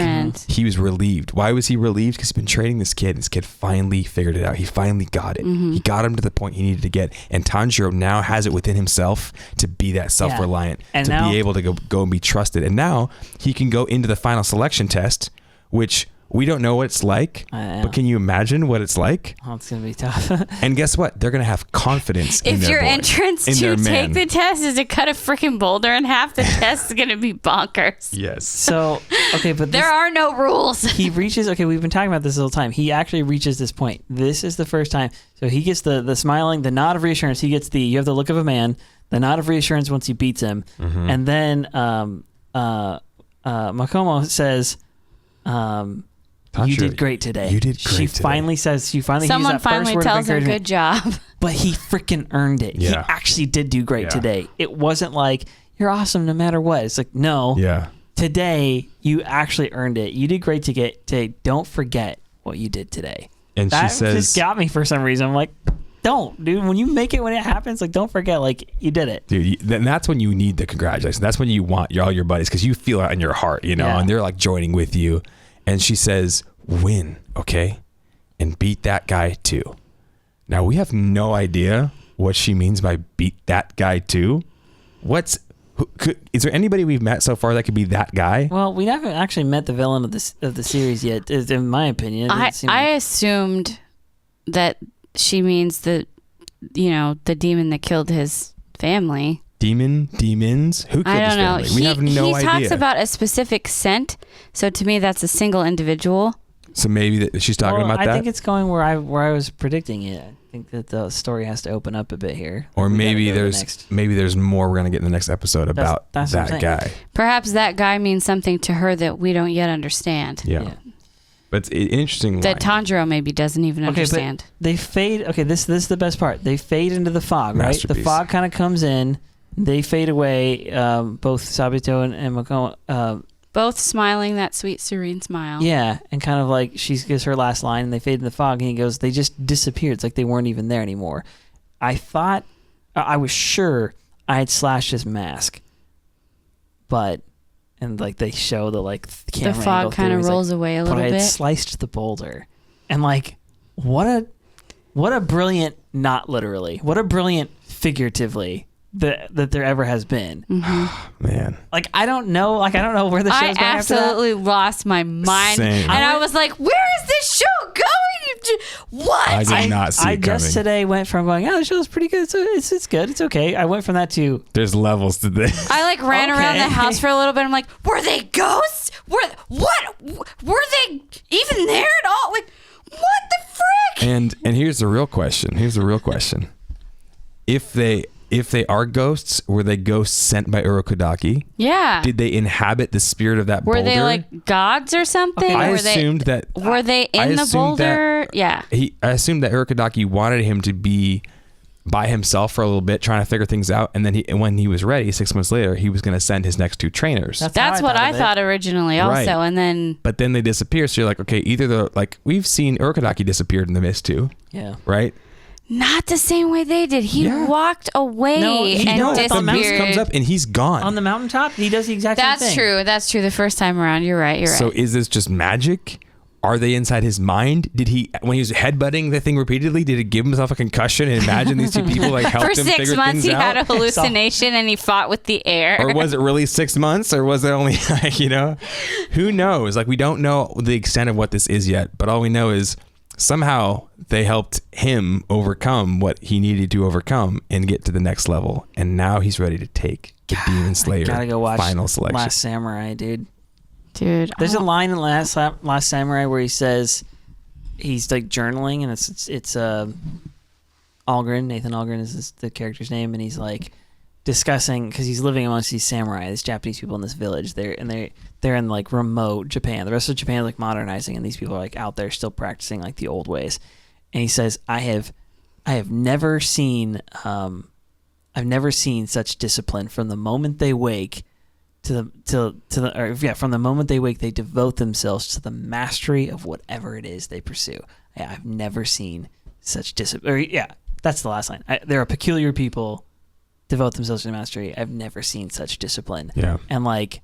he was relieved. Why was he relieved? Because he's been training this kid, and this kid finally figured it out. He finally got it. He got him to the point he needed to get. And Tanjiro now has it within himself to be that self-reliant, and to be able to go and be trusted. And now he can go into the final selection test, which we don't know what it's like, but can you imagine what it's like? Oh, it's going to be tough. And guess what? They're going to have confidence in their boy, entrance to take the test is to cut a freaking boulder in half, the test is going to be bonkers. Yes. So, okay, but there are no rules. He reaches, we've been talking about this the whole time. He actually reaches this point. This is the first time. So he gets the smiling, the nod of reassurance. He gets you have the look of a man, the nod of reassurance once he beats him. And then Makomo says, "You did great today." You did great today. Finally says, Someone finally tells him good job. But he freaking earned it. Yeah. He actually did do great today. It wasn't like, "You're awesome no matter what." It's like, no. Yeah. Today, you actually earned it. You did great today. Don't forget what you did today. And that she says, just got me for some reason. I'm like, don't, dude. When you make it, when it happens, like, don't forget, like, you did it. Dude, then that's when you need the congratulations. That's when you want all your buddies, because you feel it in your heart, and they're like joining with you. And she says, "Win, okay? And beat that guy too." Now, we have no idea what she means by beat that guy too. Is there anybody we've met so far that could be that guy? Well, we haven't actually met the villain of the series yet, in my opinion. I assumed that she means the demon that killed his family. Demons? Who killed his family? We have no idea. He talks about a specific scent, so to me that's a single individual. So maybe she's talking about that? I think it's going where I was predicting it. I think that the story has to open up a bit here. Or maybe there's more we're going to get in the next episode about that guy. Perhaps that guy means something to her that we don't yet understand. Yeah. But it's interesting that Tanjiro maybe doesn't even understand. But they fade. Okay, this is the best part. They fade into the fog, right? The fog kind of comes in. They fade away, both Sabito and Makomo. Both smiling that sweet, serene smile. Yeah, and kind of like she gives her last line, and they fade in the fog, and he goes, they just disappeared. It's like they weren't even there anymore. I was sure I had slashed his mask, and like they show the camera the fog kind of rolls away a little bit. But I had sliced the boulder, and like what a brilliant, not literally, what a brilliant figuratively that there ever has been. Man. Like, I don't know where the show's going after that. I absolutely lost my mind. Same. And I was like, where is this show going? What? I did not see it coming. Just today went from going, the show's pretty good. It's good. It's okay. I went from that to... There's levels to this. I like ran around the house for a little bit. I'm like, were they ghosts? What? Were they even there at all? Like, what the frick? And here's the real question. If they are ghosts, were they ghosts sent by Urokodaki? Yeah. Did they inhabit the spirit of that boulder? Were they like gods or something? I assumed that. Were they in the boulder? Yeah. I assumed that Urokodaki wanted him to be by himself for a little bit, trying to figure things out, and then when he was ready, 6 months later, he was going to send his next 2 trainers. That's what I thought originally, also, right. And then. But then they disappear. So you're like, okay, either we've seen Urokodaki disappeared in the mist too. Yeah. Right. Not the same way they did. He walked away and disappeared. The mouse comes up and he's gone. On the mountaintop, he does the exact same thing. That's true. That's true. The first time around, you're right. So is this just magic? Are they inside his mind? Did he, when he was headbutting the thing repeatedly, did it give himself a concussion and imagine these 2 people like helped him figure things out? For 6 months, he had a hallucination and he fought with the air. Or was it really 6 months? Or was it only who knows? Like, we don't know the extent of what this is yet, but all we know is somehow they helped him overcome what he needed to overcome and get to the next level. And now he's ready to take the Demon Slayer gotta go watch final selection. Last Samurai, dude. There's a line in Last Samurai where he says he's like journaling, and it's Algren. Nathan Algren is the character's name, and he's like discussing, because he's living amongst these samurai, these Japanese people in this village. They're in like remote Japan. The rest of Japan is like modernizing, and these people are like out there still practicing like the old ways. And he says, I have never seen such discipline from the moment they wake from the moment they wake, they devote themselves to the mastery of whatever it is they pursue. I've never seen such discipline. That's the last line. They're a peculiar people, devote themselves to mastery. I've never seen such discipline. Yeah. And like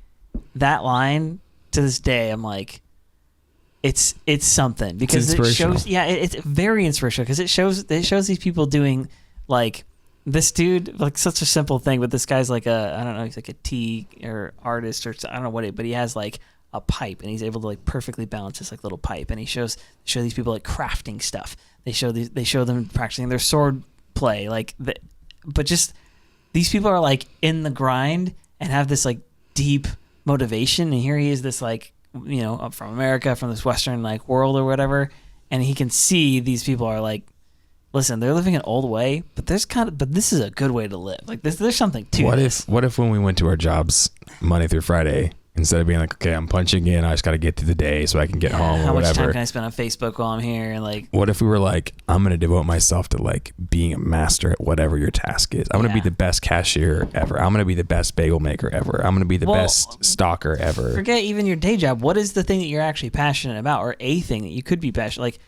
that line to this day, I'm like, it's something, because it shows. Yeah, it's very inspirational, because it shows these people doing like. This dude, like such a simple thing, but this guy's like I don't know, he's like a tea or artist or I don't know what but he has like a pipe, and he's able to like perfectly balance this like little pipe, and he show these people like crafting stuff. They show them practicing their sword play, but just these people are like in the grind and have this like deep motivation, and here he is, this like, up from America, from this Western like world or whatever, and he can see these people are like, listen, they're living an old way, but this is a good way to live. Like there's something to this. What if when we went to our jobs Monday through Friday, instead of being like, okay, I'm punching in, I just got to get through the day so I can get home or whatever. How much time can I spend on Facebook while I'm here? And like, what if we were like, I'm going to devote myself to like being a master at whatever your task is. I'm going to be the best cashier ever. I'm going to be the best bagel maker ever. I'm going to be the best stalker ever. Forget even your day job. What is the thing that you're actually passionate about, or a thing that you could be passionate? Like,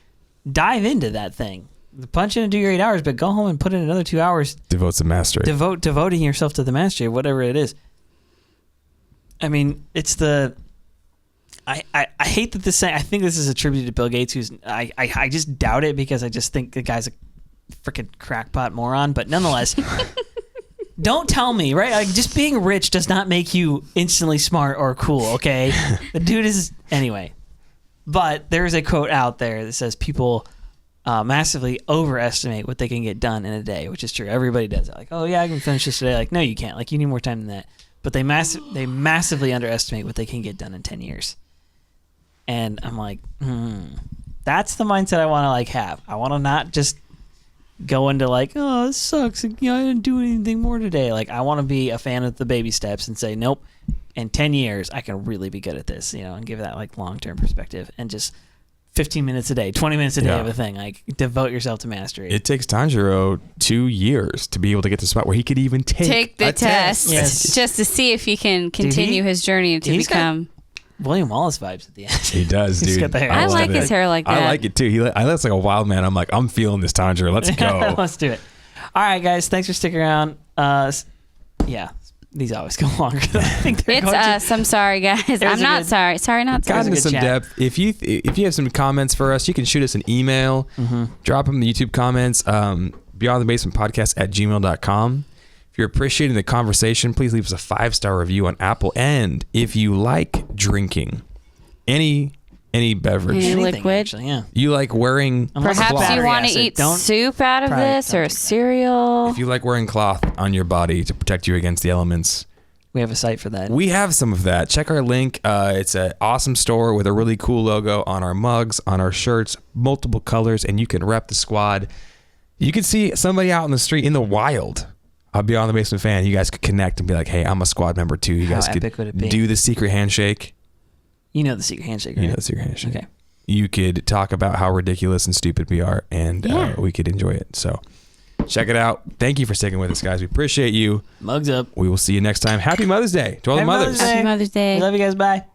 dive into that thing. Punch in and do your 8 hours, but go home and put in another 2 hours. Devote to mastery. Devoting yourself to the mastery, whatever it is. I mean, it's the. I hate that this. I think this is attributed to Bill Gates, who's. I just doubt it, because I just think the guy's a freaking crackpot moron. But nonetheless, don't tell me, right? Like, just being rich does not make you instantly smart or cool. Okay, the dude is anyway. But there is a quote out there that says people. Massively overestimate what they can get done in a day, which is true. Everybody does it. Like, oh yeah, I can finish this today. Like, no, you can't. Like, you need more time than that. But they massively underestimate what they can get done in 10 years. And I'm like, that's the mindset I want to like have. I want to not just go into like, oh, this sucks. I didn't do anything more today. Like, I want to be a fan of the baby steps and say, nope, in 10 years I can really be good at this, and give that like long-term perspective, and just 15 minutes a day, 20 minutes a day of a thing. Like, devote yourself to mastery. It takes Tanjiro 2 years to be able to get to the spot where he could even take the test. Yes. Just to see if he can continue his journey to become. William Wallace vibes at the end. He does, dude. He's got the hair. I like his hair like that. I like it too. He looks like a wild man. I'm like, I'm feeling this, Tanjiro. Let's go. Let's do it. All right, guys. Thanks for sticking around. These always go longer than I think they're going to. It's us. I'm sorry, guys. I'm not sorry. Sorry, not sorry. Got into some depth. If you have some comments for us, you can shoot us an email. Drop them in the YouTube comments. beyondthebasementpodcast@gmail.com. If you're appreciating the conversation, please leave us a 5-star review on Apple. And if you like drinking any beverage, Any Anything, liquid? actually, yeah. you like wearing Unless Perhaps it's you battery want to acid. eat Don't- soup out of probably this don't or do that. cereal. if you like wearing cloth on your body to protect you against the elements, We have a site for that. we have some of that. Check our link. It's an awesome store with a really cool logo on our mugs, on our shirts, multiple colors, and you can rep the squad. You could see somebody out in the street in the wild. I'll be on the Basement Fan. You guys could connect and be like, hey, I'm a squad member too. You How guys could epic would it be? do the secret handshake. You know the secret handshake, right? You know the secret handshake. Okay. You could talk about how ridiculous and stupid we are, and Yeah. we could enjoy it. So check it out. Thank you for sticking with us, guys. We appreciate you. Mugs up. We will see you next time. Happy Mother's Day to all the Happy mothers. Mother's Day. Happy Mother's Day. We love you guys. Bye.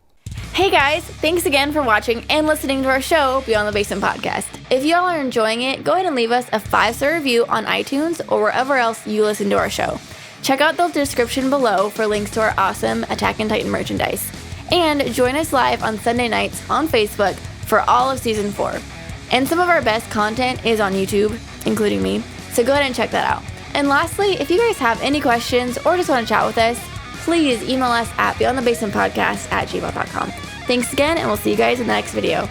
Hey guys, thanks again for watching and listening to our show, Beyond the Basement Podcast. If y'all are enjoying it, go ahead and leave us a 5-star review on iTunes or wherever else you listen to our show. Check out the description below for links to our awesome Attack on Titan merchandise. And join us live on Sunday nights on Facebook for all of Season 4. And some of our best content is on YouTube, including me, so go ahead and check that out. And lastly, if you guys have any questions or just want to chat with us, please email us at beyondthebasementpodcast@gmail.com. Thanks again, and we'll see you guys in the next video.